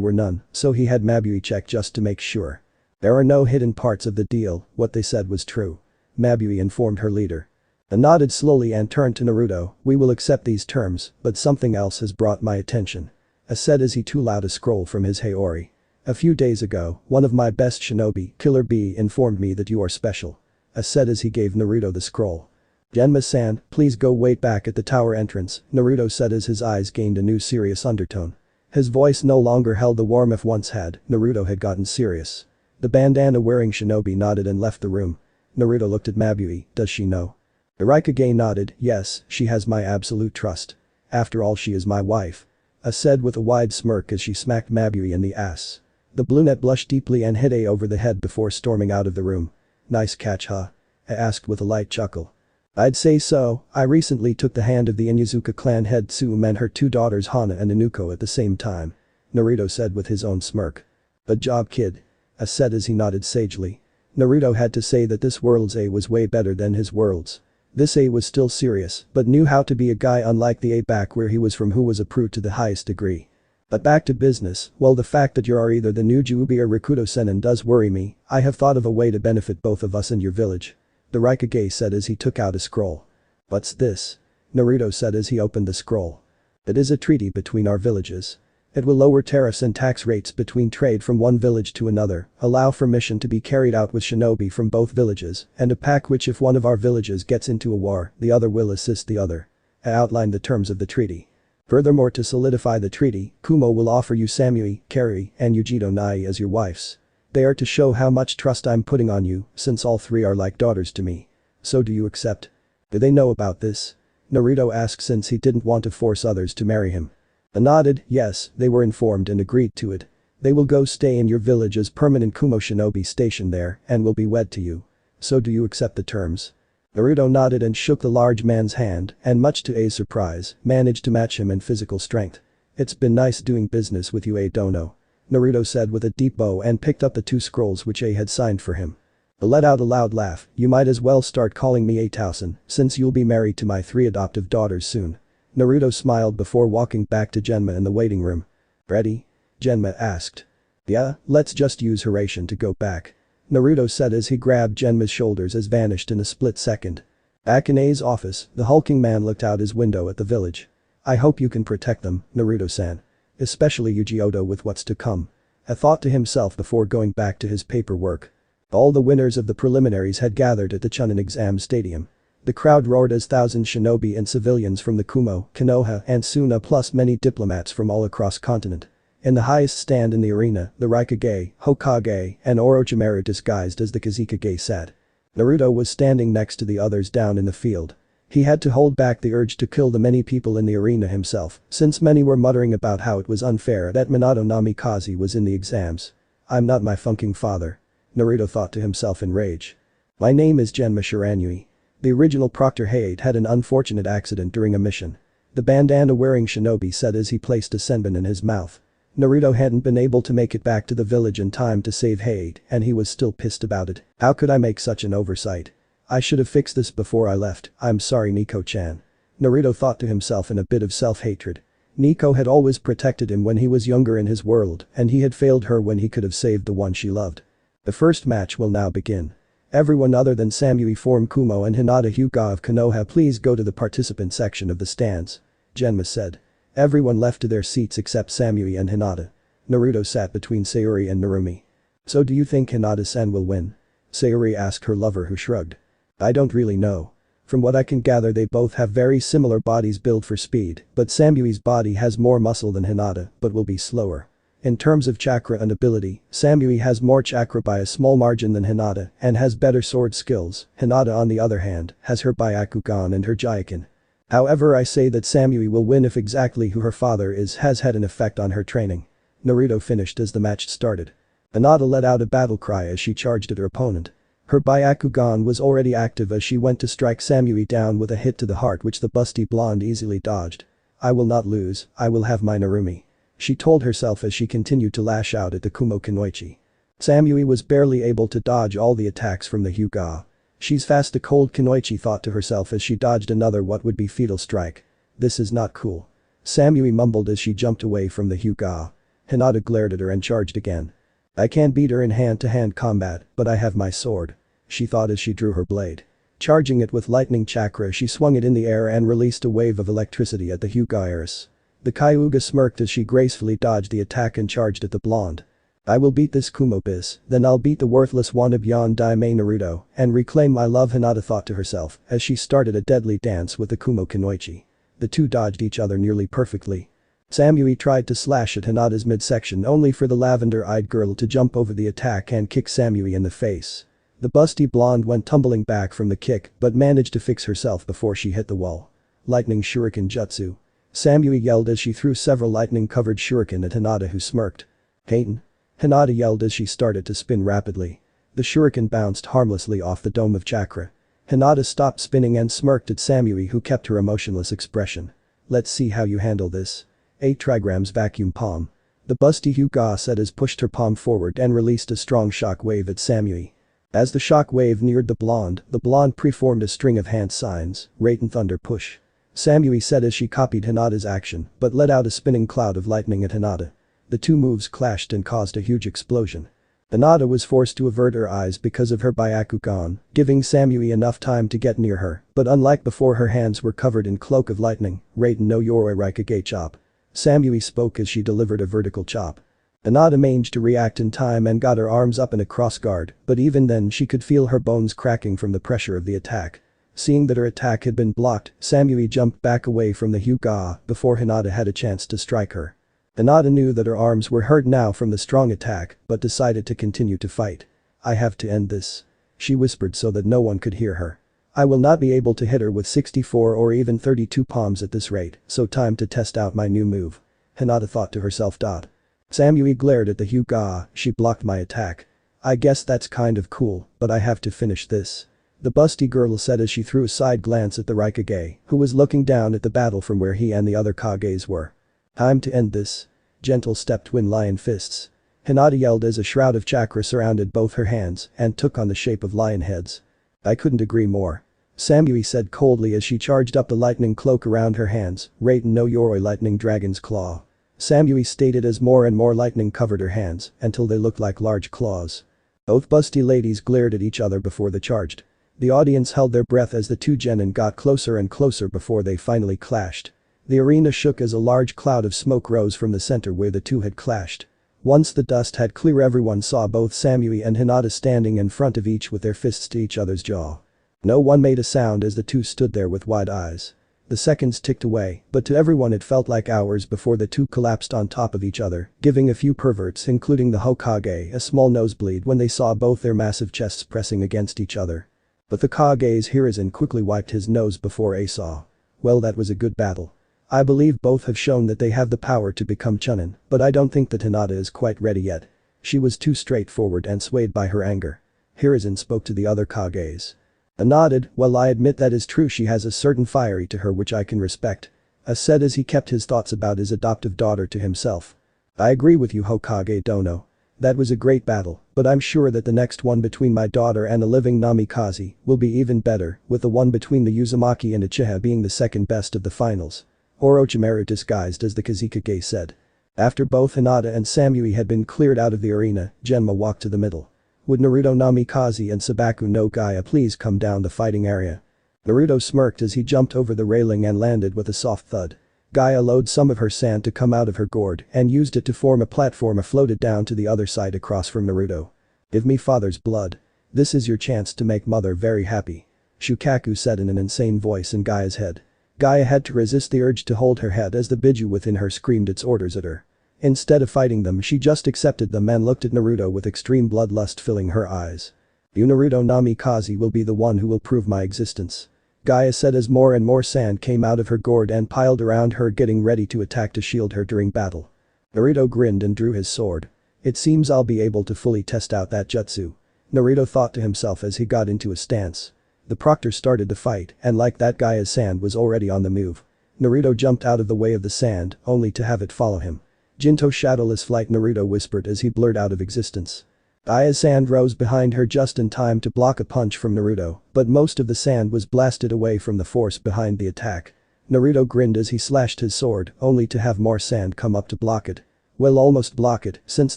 were none, so he had Mabui check just to make sure. There are no hidden parts of the deal, what they said was true. Mabui informed her leader. He nodded slowly and turned to Naruto, we will accept these terms, but something else has brought my attention. Said as he pulled out a scroll from his Haori. A few days ago, one of my best shinobi, Killer Bee, informed me that you are special. Said as he gave Naruto the scroll. Genma-san, please go wait back at the tower entrance, Naruto said as his eyes gained a new serious undertone. His voice no longer held the warmth it once had, Naruto had gotten serious. The bandana-wearing shinobi nodded and left the room. Naruto looked at Mabui, does she know? Raikage nodded, yes, she has my absolute trust. After all she is my wife. Said with a wide smirk as she smacked Mabui in the ass. The brunette blushed deeply and hit A over the head before storming out of the room. Nice catch huh? Asked with a light chuckle. I'd say so, I recently took the hand of the Inuzuka clan head Tsume and her two daughters Hana and Inuko at the same time. Naruto said with his own smirk. Good job kid. Said as he nodded sagely. Naruto had to say that this world's A was way better than his world's. This A was still serious, but knew how to be a guy unlike the A back where he was from who was a prude to the highest degree. But back to business, well the fact that you are either the new Juubi or Rikudo Senin does worry me, I have thought of a way to benefit both of us and your village. The Raikage said as he took out a scroll. What's this? Naruto said as he opened the scroll. It is a treaty between our villages. It will lower tariffs and tax rates between trade from one village to another, allow for mission to be carried out with shinobi from both villages, and a pact which if one of our villages gets into a war, the other will assist the other. I outlined the terms of the treaty. Furthermore to solidify the treaty, Kumo will offer you Samui, Kari, and Yujito Nai as your wives. They are to show how much trust I'm putting on you, since all three are like daughters to me. So do you accept? Do they know about this? Naruto asked since he didn't want to force others to marry him. They nodded, yes, they were informed and agreed to it. They will go stay in your village as permanent Kumo shinobi stationed there and will be wed to you. So do you accept the terms? Naruto nodded and shook the large man's hand and much to A's surprise, managed to match him in physical strength. It's been nice doing business with you A Dono. Naruto said with a deep bow and picked up the two scrolls which A had signed for him. He let out a loud laugh, you might as well start calling me A-Tausen, since you'll be married to my 3 adoptive daughters soon. Naruto smiled before walking back to Genma in the waiting room. Ready? Genma asked. Yeah, let's just use Hiraishin to go back. Naruto said as he grabbed Genma's shoulders as vanished in a split second. Back in A's office, the hulking man looked out his window at the village. I hope you can protect them, Naruto-san. Especially Yuji Oda with what's to come. He thought to himself before going back to his paperwork. All the winners of the preliminaries had gathered at the Chunin exam stadium. The crowd roared as thousands shinobi and civilians from the Kumo, Konoha and Suna plus many diplomats from all across continent. In the highest stand in the arena, the Raikage, Hokage, and Orochimaru disguised as the Kazekage sat. Naruto was standing next to the others down in the field. He had to hold back the urge to kill the many people in the arena himself, since many were muttering about how it was unfair that Minato Namikaze was in the exams. I'm not my funking father. Naruto thought to himself in rage. My name is Genma Shiranui. The original Proctor Hayate had an unfortunate accident during a mission. The bandana-wearing shinobi said as he placed a senbon in his mouth. Naruto hadn't been able to make it back to the village in time to save Hayate and he was still pissed about it. How could I make such an oversight? I should have fixed this before I left, I'm sorry Nico-chan. Naruto thought to himself in a bit of self-hatred. Nico had always protected him when he was younger in his world and he had failed her when he could have saved the one she loved. The first match will now begin. Everyone other than Samui form Kumo and Hinata Hyuga of Konoha please go to the participant section of the stands. Genma said. Everyone left to their seats except Samui and Hinata. Naruto sat between Sayuri and Narumi. So do you think Hinata-san will win? Sayuri asked her lover who shrugged. I don't really know. From what I can gather they both have very similar bodies built for speed, but Samui's body has more muscle than Hinata but will be slower. In terms of chakra and ability, Samui has more chakra by a small margin than Hinata and has better sword skills. Hinata on the other hand, has her Byakugan and her Jaiken. However I say that Samui will win if exactly who her father is has had an effect on her training. Naruto finished as the match started. Hinata let out a battle cry as she charged at her opponent. Her Byakugan was already active as she went to strike Samui down with a hit to the heart which the busty blonde easily dodged. I will not lose, I will have my Narumi. She told herself as she continued to lash out at the Kumo Kunoichi. Samui was barely able to dodge all the attacks from the Hyuga. She's fast, the cold Kunoichi thought to herself as she dodged another what would be fatal strike. This is not cool. Samui mumbled as she jumped away from the Hyuga. Hinata glared at her and charged again. I can't beat her in hand-to-hand combat, but I have my sword. She thought as she drew her blade. Charging it with lightning chakra, she swung it in the air and released a wave of electricity at the Hyuga heiress. The Kyuga smirked as she gracefully dodged the attack and charged at the blonde. I will beat this Kumo bis, then I'll beat the worthless Wanabion Daimei Naruto and reclaim my love, Hinata thought to herself as she started a deadly dance with the Kumo Kunoichi. The two dodged each other nearly perfectly. Samui tried to slash at Hinata's midsection only for the lavender-eyed girl to jump over the attack and kick Samui in the face. The busty blonde went tumbling back from the kick but managed to fix herself before she hit the wall. Lightning shuriken jutsu. Samui yelled as she threw several lightning-covered shuriken at Hinata, who smirked. Hayton. Hinata yelled as she started to spin rapidly. The shuriken bounced harmlessly off the dome of chakra. Hinata stopped spinning and smirked at Samui, who kept her emotionless expression. Let's see how you handle this. 8 trigrams vacuum palm. The busty Hyuga said as pushed her palm forward and released a strong shock wave at Samui. As the shock wave neared the blonde preformed a string of hand signs, Raiden Thunder Push. Samui said as she copied Hinata's action but let out a spinning cloud of lightning at Hinata. The two moves clashed and caused a huge explosion. Hinata was forced to avert her eyes because of her Byakugan, giving Samui enough time to get near her, but unlike before, her hands were covered in cloak of lightning. Raiden no Yoroi Raikage chop. Samui spoke as she delivered a vertical chop. Hinata managed to react in time and got her arms up in a cross guard, but even then she could feel her bones cracking from the pressure of the attack. Seeing that her attack had been blocked, Samui jumped back away from the Hyuga before Hinata had a chance to strike her. Hinata knew that her arms were hurt now from the strong attack but decided to continue to fight. I have to end this. She whispered so that no one could hear her. I will not be able to hit her with 64 or even 32 palms at this rate, so time to test out my new move. Hinata thought to herself. Samui glared at the Hyuga. She blocked my attack. I guess that's kind of cool, but I have to finish this. The busty girl said as she threw a side glance at the Raikage, who was looking down at the battle from where he and the other Kages were. Time to end this. Gentle step twin lion fists. Hinata yelled as a shroud of chakra surrounded both her hands and took on the shape of lion heads. I couldn't agree more. Samui said coldly as she charged up the lightning cloak around her hands, Raiden no Yoroi lightning dragon's claw. Samui stated as more and more lightning covered her hands until they looked like large claws. Both busty ladies glared at each other before they charged. The audience held their breath as the two genin got closer and closer before they finally clashed. The arena shook as a large cloud of smoke rose from the center where the two had clashed. Once the dust had cleared, everyone saw both Samui and Hinata standing in front of each with their fists to each other's jaw. No one made a sound as the two stood there with wide eyes. The seconds ticked away, but to everyone it felt like hours before the two collapsed on top of each other, giving a few perverts including the Hokage a small nosebleed when they saw both their massive chests pressing against each other. But the Kage's Hiruzen quickly wiped his nose before saw. Well, that was a good battle. I believe both have shown that they have the power to become Chunin, but I don't think that Hinata is quite ready yet. She was too straightforward and swayed by her anger. Hiruzen spoke to the other Kages. Nodded, well, I admit that is true, she has a certain fiery to her which I can respect. Said as he kept his thoughts about his adoptive daughter to himself. I agree with you, Hokage Dono. That was a great battle, but I'm sure that the next one between my daughter and a living Namikaze will be even better, with the one between the Uzumaki and Uchiha being the second best of the finals. Orochimaru disguised as the Kazekage said. After both Hinata and Samui had been cleared out of the arena, Genma walked to the middle. Would Naruto, Namikaze and Sabaku no Gaia please come down the fighting area? Naruto smirked as he jumped over the railing and landed with a soft thud. Gaia loaded some of her sand to come out of her gourd and used it to form a platform floated down to the other side across from Naruto. Give me father's blood. This is your chance to make mother very happy. Shukaku said in an insane voice in Gaia's head. Gaia had to resist the urge to hold her head as the Biju within her screamed its orders at her. Instead of fighting them, she just accepted them and looked at Naruto with extreme bloodlust filling her eyes. You Naruto Namikaze will be the one who will prove my existence. Gaia said as more and more sand came out of her gourd and piled around her, getting ready to attack to shield her during battle. Naruto grinned and drew his sword. It seems I'll be able to fully test out that jutsu. Naruto thought to himself as he got into a stance. The proctor started to fight and like that guy's sand was already on the move. Naruto jumped out of the way of the sand only to have it follow him. Jinto shadowless flight, Naruto whispered as he blurred out of existence. Aya's sand rose behind her just in time to block a punch from Naruto, but most of the sand was blasted away from the force behind the attack. Naruto grinned as he slashed his sword only to have more sand come up to block it. Well, almost block it since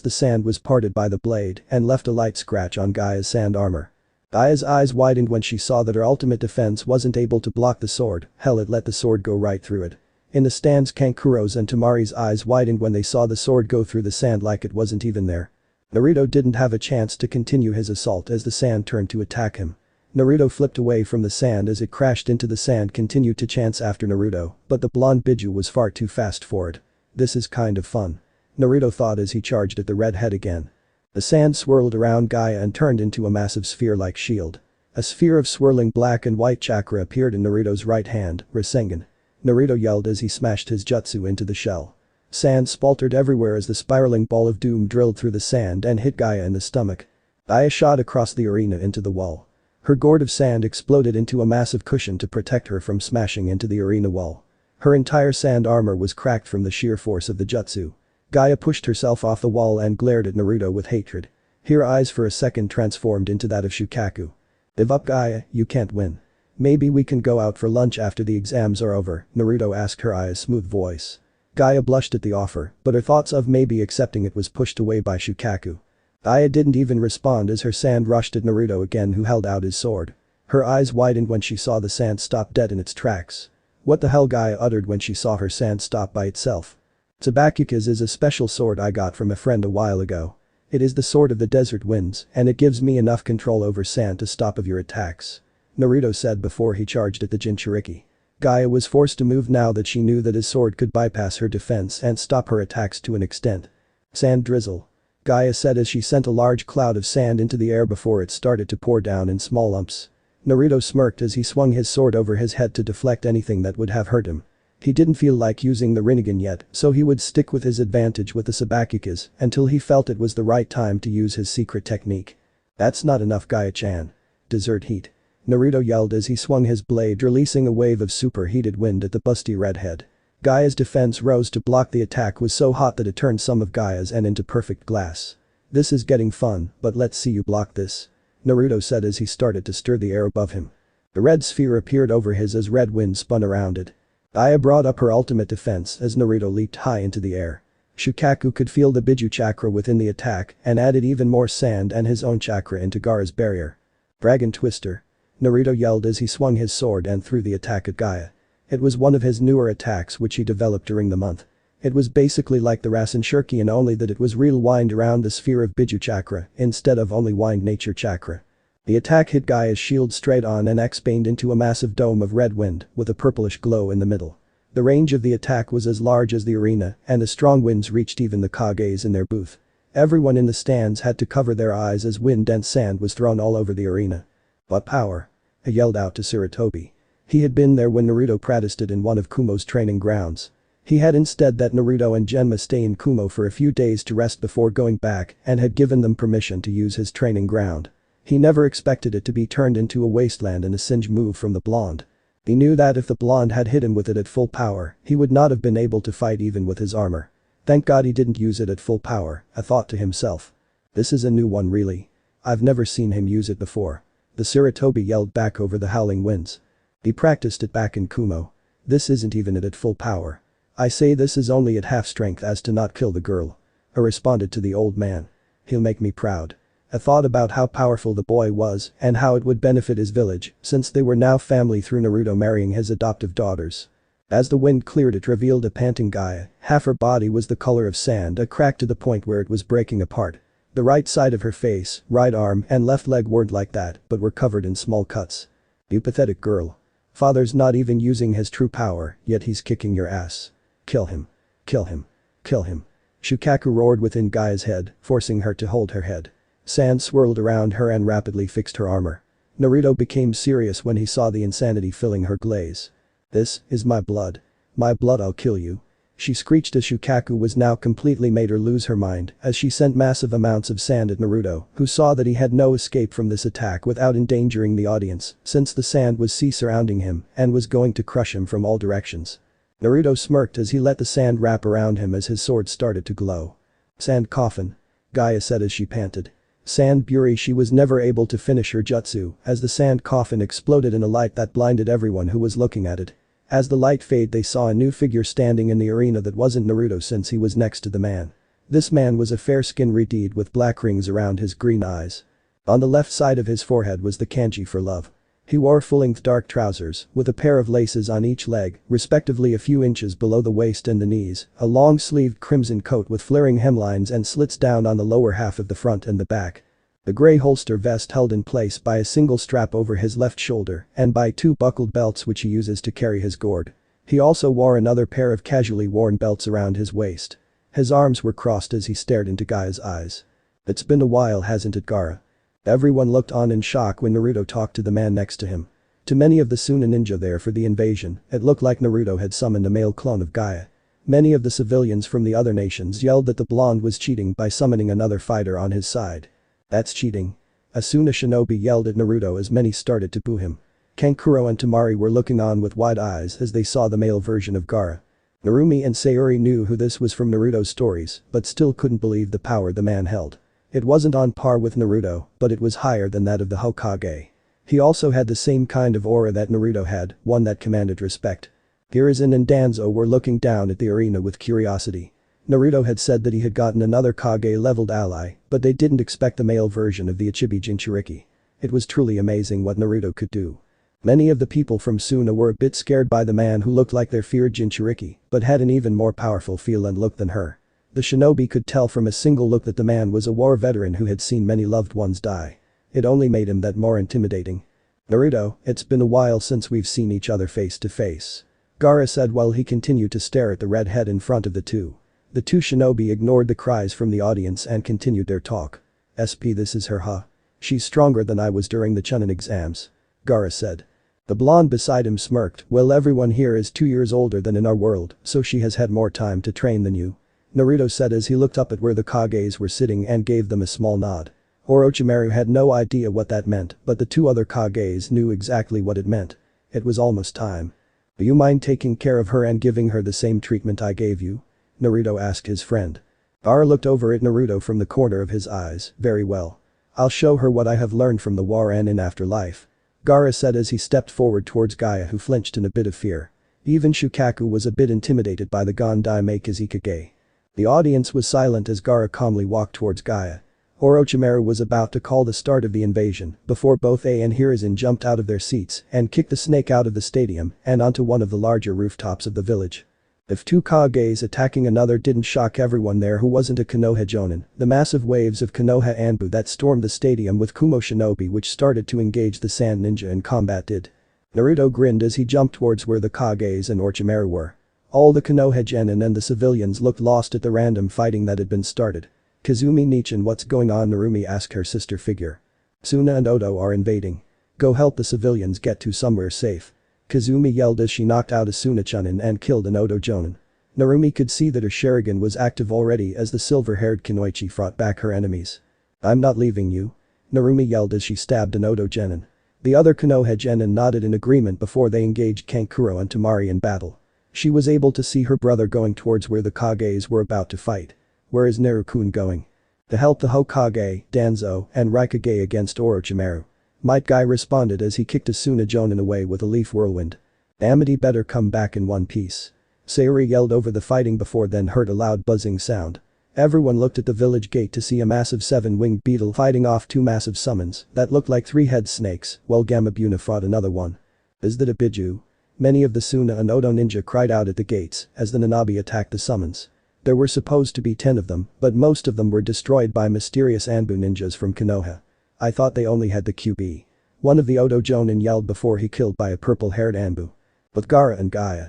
the sand was parted by the blade and left a light scratch on Gaia's sand armor. Aya's eyes widened when she saw that her ultimate defense wasn't able to block the sword, hell it let the sword go right through it. In the stands, Kankuro's and Tamari's eyes widened when they saw the sword go through the sand like it wasn't even there. Naruto didn't have a chance to continue his assault as the sand turned to attack him. Naruto flipped away from the sand as it crashed into the sand, continued to chance after Naruto, but the blonde Biju was far too fast for it. This is kind of fun. Naruto thought as he charged at the red head again. The sand swirled around Gaia and turned into a massive sphere-like shield. A sphere of swirling black and white chakra appeared in Naruto's right hand, Rasengan. Naruto yelled as he smashed his jutsu into the shell. Sand splattered everywhere as the spiraling ball of doom drilled through the sand and hit Gaia in the stomach. Gaia shot across the arena into the wall. Her gourd of sand exploded into a massive cushion to protect her from smashing into the arena wall. Her entire sand armor was cracked from the sheer force of the jutsu. Gaia pushed herself off the wall and glared at Naruto with hatred. Her eyes for a second transformed into that of Shukaku. "Give up, Gaia, you can't win. Maybe we can go out for lunch after the exams are over," Naruto asked her Aya's smooth voice. Gaia blushed at the offer, but her thoughts of maybe accepting it was pushed away by Shukaku. Aya didn't even respond as her sand rushed at Naruto again, who held out his sword. Her eyes widened when she saw the sand stop dead in its tracks. "What the hell?" Gaia uttered when she saw her sand stop by itself. "Tsubakuka's is a special sword I got from a friend a while ago. It is the sword of the desert winds and it gives me enough control over sand to stop of your attacks," Naruto said before he charged at the Jinchuriki. Gaia was forced to move now that she knew that his sword could bypass her defense and stop her attacks to an extent. "Sand drizzle," Gaia said as she sent a large cloud of sand into the air before it started to pour down in small lumps. Naruto smirked as he swung his sword over his head to deflect anything that would have hurt him. He didn't feel like using the Rinnegan yet, so he would stick with his advantage with the Tsubakukas until he felt it was the right time to use his secret technique. "That's not enough, Gaia-chan. Desert heat," Naruto yelled as he swung his blade, releasing a wave of superheated wind at the busty redhead. Gaia's defense rose to block the attack was so hot that it turned some of Gaia's into perfect glass. "This is getting fun, but let's see you block this," Naruto said as he started to stir the air above him. The red sphere appeared over his as red wind spun around it. Aya brought up her ultimate defense as Naruto leaped high into the air. Shukaku could feel the Biju chakra within the attack and added even more sand and his own chakra into Gaara's barrier. "Dragon Twister," Naruto yelled as he swung his sword and threw the attack at Gaia. It was one of his newer attacks which he developed during the month. It was basically like the Rasen Shuriken, only that it was real wind around the sphere of Biju chakra instead of only wind nature chakra. The attack hit Gaia's shield straight on and expanded into a massive dome of red wind with a purplish glow in the middle. The range of the attack was as large as the arena and the strong winds reached even the Kages in their booth. Everyone in the stands had to cover their eyes as wind and sand was thrown all over the arena. "What power?" he yelled out to Sarutobi. He had been there when Naruto practiced it in one of Kumo's training grounds. He had instead that Naruto and Genma stay in Kumo for a few days to rest before going back and had given them permission to use his training ground. He never expected it to be turned into a wasteland and a singe move from the blonde. He knew that if the blonde had hit him with it at full power, he would not have been able to fight even with his armor. Thank God he didn't use it at full power, I thought to himself. This is a new one really. I've never seen him use it before. The Sarutobi yelled back over the howling winds. He practiced it back in Kumo. This isn't even it at full power. I say this is only at half strength as to not kill the girl. I responded to the old man. He'll make me proud. I thought about how powerful the boy was and how it would benefit his village since they were now family through Naruto marrying his adoptive daughters. As the wind cleared it revealed a panting Gaia, half her body was the color of sand, a crack to the point where it was breaking apart. The right side of her face, right arm and left leg weren't like that but were covered in small cuts. You pathetic girl. Father's not even using his true power, yet he's kicking your ass. Kill him. Kill him. Kill him. Shukaku roared within Gaia's head, forcing her to hold her head. Sand swirled around her and rapidly fixed her armor. Naruto became serious when he saw the insanity filling her glaze. This is my blood. My blood, I'll kill you. She screeched as Shukaku was now completely made her lose her mind as she sent massive amounts of sand at Naruto, who saw that he had no escape from this attack without endangering the audience since the sand was sea surrounding him and was going to crush him from all directions. Naruto smirked as he let the sand wrap around him as his sword started to glow. Sand coffin. Gaia said as she panted. Sand Buri. She was never able to finish her jutsu as the sand coffin exploded in a light that blinded everyone who was looking at it. As the light faded, they saw a new figure standing in the arena that wasn't Naruto since he was next to the man. This man was a fair-skinned redhead with black rings around his green eyes. On the left side of his forehead was the kanji for love. He wore full-length dark trousers with a pair of laces on each leg, respectively a few inches below the waist and the knees, a long-sleeved crimson coat with flaring hemlines and slits down on the lower half of the front and the back. The grey holster vest held in place by a single strap over his left shoulder and by two buckled belts which he uses to carry his gourd. He also wore another pair of casually worn belts around his waist. His arms were crossed as he stared into Gaia's eyes. It's been a while, hasn't it, Gaara? Everyone looked on in shock when Naruto talked to the man next to him. To many of the Suna ninja there for the invasion, it looked like Naruto had summoned a male clone of Gaia. Many of the civilians from the other nations yelled that the blonde was cheating by summoning another fighter on his side. That's cheating. A Suna shinobi yelled at Naruto as many started to boo him. Kankuro and Temari were looking on with wide eyes as they saw the male version of Gaara. Narumi and Sayuri knew who this was from Naruto's stories but still couldn't believe the power the man held. It wasn't on par with Naruto, but it was higher than that of the Hokage. He also had the same kind of aura that Naruto had, one that commanded respect. Hiruzen and Danzo were looking down at the arena with curiosity. Naruto had said that he had gotten another Kage-leveled ally, but they didn't expect the male version of the Ichibi Jinchuriki. It was truly amazing what Naruto could do. Many of the people from Suna were a bit scared by the man who looked like their feared Jinchuriki, but had an even more powerful feel and look than her. The shinobi could tell from a single look that the man was a war veteran who had seen many loved ones die. It only made him that more intimidating. Naruto, it's been a while since we've seen each other face to face. Gaara said while he continued to stare at the red head in front of the two. The two shinobi ignored the cries from the audience and continued their talk. SP, this is her, huh? She's stronger than I was during the Chunin exams. Gaara said. The blonde beside him smirked. Well, everyone here is 2 years older than in our world, so she has had more time to train than you. Naruto said as he looked up at where the Kages were sitting and gave them a small nod. Orochimaru had no idea what that meant, but the two other Kages knew exactly what it meant. It was almost time. Do you mind taking care of her and giving her the same treatment I gave you? Naruto asked his friend. Gaara looked over at Naruto from the corner of his eyes. Very well. I'll show her what I have learned from the war and in afterlife. Gaara said as he stepped forward towards Gaia, who flinched in a bit of fear. Even Shukaku was a bit intimidated by the Gondai Meikazikage. The audience was silent as Gaara calmly walked towards Gaia. Orochimaru was about to call the start of the invasion before both A and Hiruzen jumped out of their seats and kicked the snake out of the stadium and onto one of the larger rooftops of the village. If two Kages attacking another didn't shock everyone there who wasn't a Konoha Jonin, the massive waves of Konoha Anbu that stormed the stadium with Kumo Shinobi which started to engage the Sand Ninja in combat did. Naruto grinned as he jumped towards where the Kages and Orochimaru were. All the Konoha Genin and the civilians looked lost at the random fighting that had been started. Kazumi Nichin, what's going on? Narumi asked her sister figure. Suna and Oto are invading. Go help the civilians get to somewhere safe. Kazumi yelled as she knocked out a Suna Chunin and killed an Oto Jonin. Narumi could see that her Sharingan was active already as the silver-haired Kunoichi fought back her enemies. I'm not leaving you. Narumi yelled as she stabbed an Oto Genin. The other Konoha Genin nodded in agreement before they engaged Kankuro and Temari in battle. She was able to see her brother going towards where the Kages were about to fight. Where is Narukun going? To help the Hokage, Danzo, and Raikage against Orochimaru. Might Guy responded as he kicked a Suna Jonin away with a leaf whirlwind. Amity better come back in one piece. Sayuri yelled over the fighting before then heard a loud buzzing sound. Everyone looked at the village gate to see a massive 7-winged beetle fighting off two massive summons that looked like 3-head snakes while Gamabuna fought another one. Is that a Biju? Many of the Suna and Oto ninja cried out at the gates as the Nanabi attacked the summons. There were supposed to be 10 of them, but most of them were destroyed by mysterious Anbu ninjas from Konoha. I thought they only had the QB. One of the Oto Jonin yelled before he killed by a purple-haired Anbu. But Gaara and Gaia.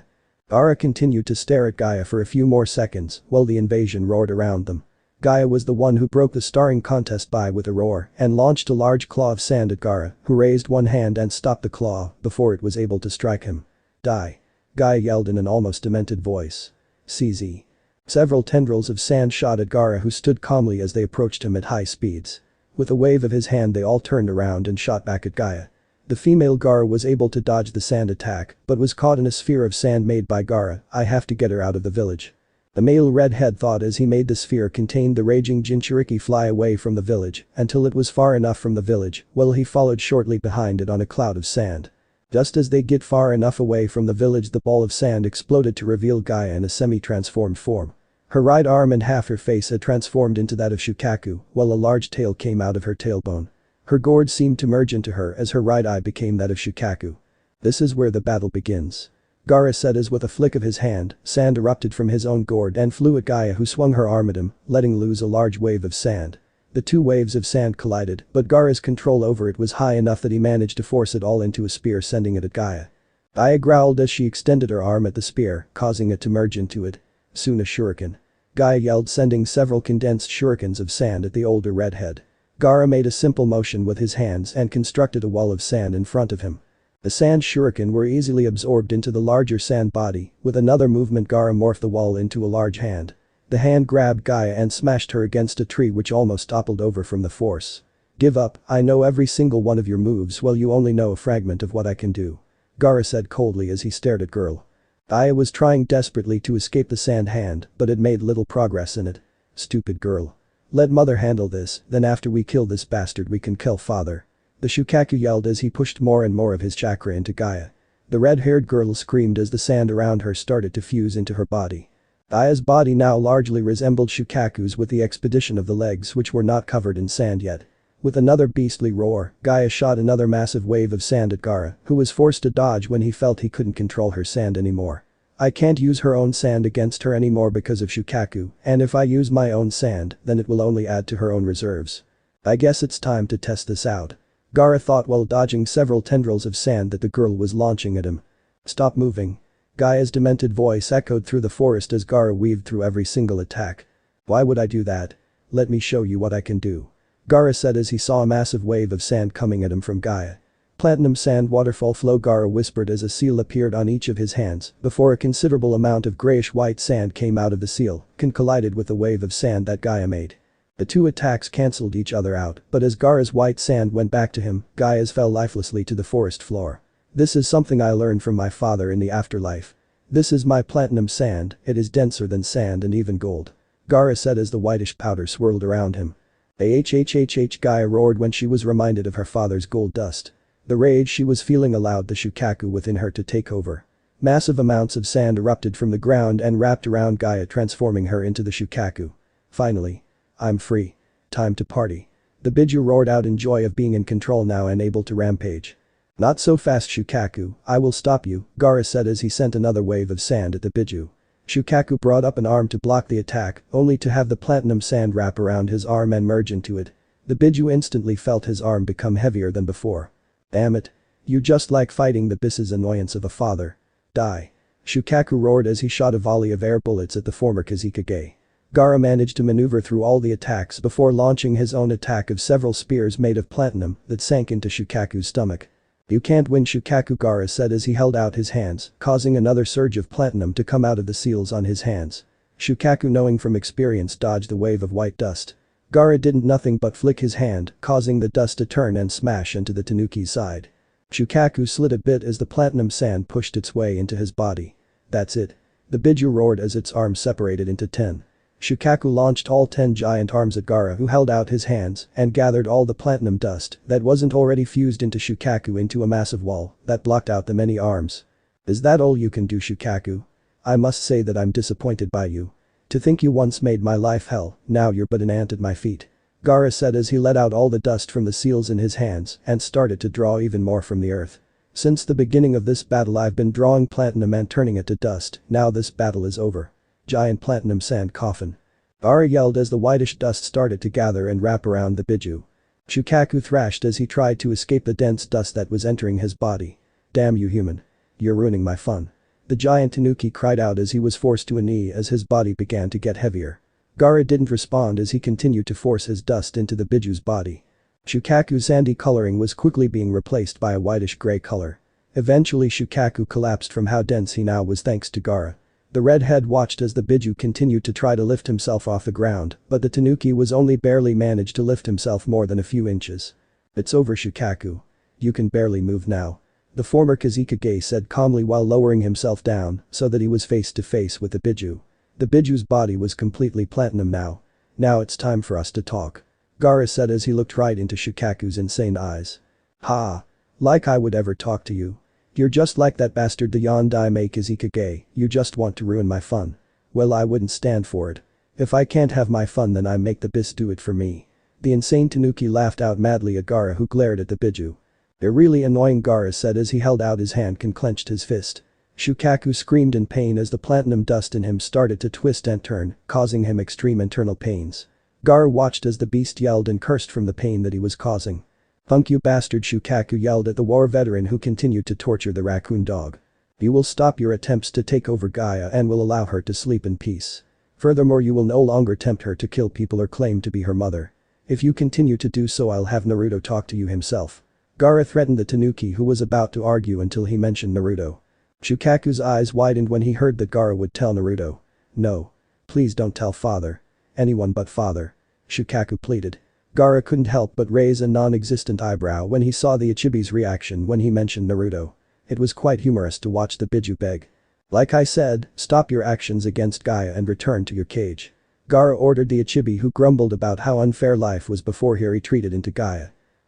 Gaara continued to stare at Gaia for a few more seconds while the invasion roared around them. Gaia was the one who broke the starring contest by with a roar and launched a large claw of sand at Gaara, who raised one hand and stopped the claw before it was able to strike him. Die. Gaia yelled in an almost demented voice. CZ. Several tendrils of sand shot at Gaara, who stood calmly as they approached him at high speeds. With a wave of his hand they all turned around and shot back at Gaara. The female Gaara was able to dodge the sand attack but was caught in a sphere of sand made by Gaara. I have to get her out of the village. The male redhead thought as he made the sphere contain the raging Jinchuriki fly away from the village until it was far enough from the village, while he followed shortly behind it on a cloud of sand. Just as they get far enough away from the village, the ball of sand exploded to reveal Gaara in a semi-transformed form. Her right arm and half her face had transformed into that of Shukaku, while a large tail came out of her tailbone. Her gourd seemed to merge into her as her right eye became that of Shukaku. This is where the battle begins. Gaara said as with a flick of his hand, sand erupted from his own gourd and flew at Gaara, who swung her arm at him, letting loose a large wave of sand. The two waves of sand collided, but Gaara's control over it was high enough that he managed to force it all into a spear, sending it at Gaara. Gaara growled as she extended her arm at the spear, causing it to merge into it. Soon a shuriken. Gaara yelled, sending several condensed shurikens of sand at the older redhead. Gaara made a simple motion with his hands and constructed a wall of sand in front of him. The sand shuriken were easily absorbed into the larger sand body. With another movement, Gaara morphed the wall into a large hand. The hand grabbed Gaara and smashed her against a tree, which almost toppled over from the force. Give up, I know every single one of your moves while you only know a fragment of what I can do. Gaara said coldly as he stared at girl. Gaara was trying desperately to escape the sand hand, but it made little progress in it. Stupid girl. Let mother handle this, then after we kill this bastard we can kill father. The Shukaku yelled as he pushed more and more of his chakra into Gaara. The red-haired girl screamed as the sand around her started to fuse into her body. Gaara's body now largely resembled Shukaku's, with the expedition of the legs which were not covered in sand yet. With another beastly roar, Gaara shot another massive wave of sand at Gaara, who was forced to dodge when he felt he couldn't control her sand anymore. I can't use her own sand against her anymore because of Shukaku, and if I use my own sand, then it will only add to her own reserves. I guess it's time to test this out. Gaara thought while dodging several tendrils of sand that the girl was launching at him. Stop moving. Gaia's demented voice echoed through the forest as Gaara weaved through every single attack. Why would I do that? Let me show you what I can do. Gaara said as he saw a massive wave of sand coming at him from Gaia. Platinum sand waterfall flow, Gaara whispered as a seal appeared on each of his hands before a considerable amount of grayish-white sand came out of the seal and collided with the wave of sand that Gaia made. The two attacks cancelled each other out, but as Gaara's white sand went back to him, Gaia's fell lifelessly to the forest floor. This is something I learned from my father in the afterlife. This is my platinum sand, it is denser than sand and even gold. Gaara said as the whitish powder swirled around him. Gaia roared when she was reminded of her father's gold dust. The rage she was feeling allowed the Shukaku within her to take over. Massive amounts of sand erupted from the ground and wrapped around Gaia, transforming her into the Shukaku. Finally. I'm free. Time to party. The Biju roared out in joy of being in control now and able to rampage. Not so fast, Shukaku, I will stop you, Gaara said as he sent another wave of sand at the Biju. Shukaku brought up an arm to block the attack, only to have the platinum sand wrap around his arm and merge into it. The Biju instantly felt his arm become heavier than before. Damn it. You just like fighting the Biss's annoyance of a father. Die. Shukaku roared as he shot a volley of air bullets at the former Kazekage. Gaara managed to maneuver through all the attacks before launching his own attack of several spears made of platinum that sank into Shukaku's stomach. You can't win, Shukaku, Gaara said as he held out his hands, causing another surge of platinum to come out of the seals on his hands. Shukaku, knowing from experience, dodged the wave of white dust. Gaara didn't nothing but flick his hand, causing the dust to turn and smash into the Tanuki's side. Shukaku slid a bit as the platinum sand pushed its way into his body. That's it. The Biju roared as its arms separated into 10. Shukaku launched all 10 giant arms at Gaara, who held out his hands and gathered all the platinum dust that wasn't already fused into Shukaku into a massive wall that blocked out the many arms. Is that all you can do, Shukaku? I must say that I'm disappointed by you. To think you once made my life hell, now you're but an ant at my feet. Gaara said as he let out all the dust from the seals in his hands and started to draw even more from the earth. Since the beginning of this battle I've been drawing platinum and turning it to dust, now this battle is over. Giant platinum sand coffin. Gaara yelled as the whitish dust started to gather and wrap around the Biju. Shukaku thrashed as he tried to escape the dense dust that was entering his body. Damn you, human. You're ruining my fun. The giant Tanuki cried out as he was forced to a knee as his body began to get heavier. Gaara didn't respond as he continued to force his dust into the Biju's body. Shukaku's sandy coloring was quickly being replaced by a whitish gray color. Eventually Shukaku collapsed from how dense he now was thanks to Gaara. The redhead watched as the Biju continued to try to lift himself off the ground, but the Tanuki was only barely managed to lift himself more than a few inches. "It's over, Shukaku. You can barely move now," the former Kazekage said calmly while lowering himself down so that he was face to face with the Biju. The Biju's body was completely platinum now. "Now it's time for us to talk," Gaara said as he looked right into Shukaku's insane eyes. "Ha! Like I would ever talk to you. You're just like that bastard the Yondaime Kazekage, you just want to ruin my fun. Well, I wouldn't stand for it. If I can't have my fun, then I make the bis do it for me." The insane Tanuki laughed out madly at Gaara, who glared at the Biju. "You're really annoying," Gaara said as he held out his hand and clenched his fist. Shukaku screamed in pain as the platinum dust in him started to twist and turn, causing him extreme internal pains. Gaara watched as the beast yelled and cursed from the pain that he was causing. "Punk, you bastard," Shukaku yelled at the war veteran who continued to torture the raccoon dog. "You will stop your attempts to take over Gaia and will allow her to sleep in peace. Furthermore, you will no longer tempt her to kill people or claim to be her mother. If you continue to do so, I'll have Naruto talk to you himself." Gaara threatened the Tanuki, who was about to argue until he mentioned Naruto. Shukaku's eyes widened when he heard that Gaara would tell Naruto. "No. Please don't tell father. Anyone but father," Shukaku pleaded. Gaara couldn't help but raise a non-existent eyebrow when he saw the Ichibi's reaction when he mentioned Naruto. It was quite humorous to watch the Biju beg. "Like I said, stop your actions against Gaia and return to your cage," Gaara ordered the Ichibi, who grumbled about how unfair life was before he retreated into Gaia.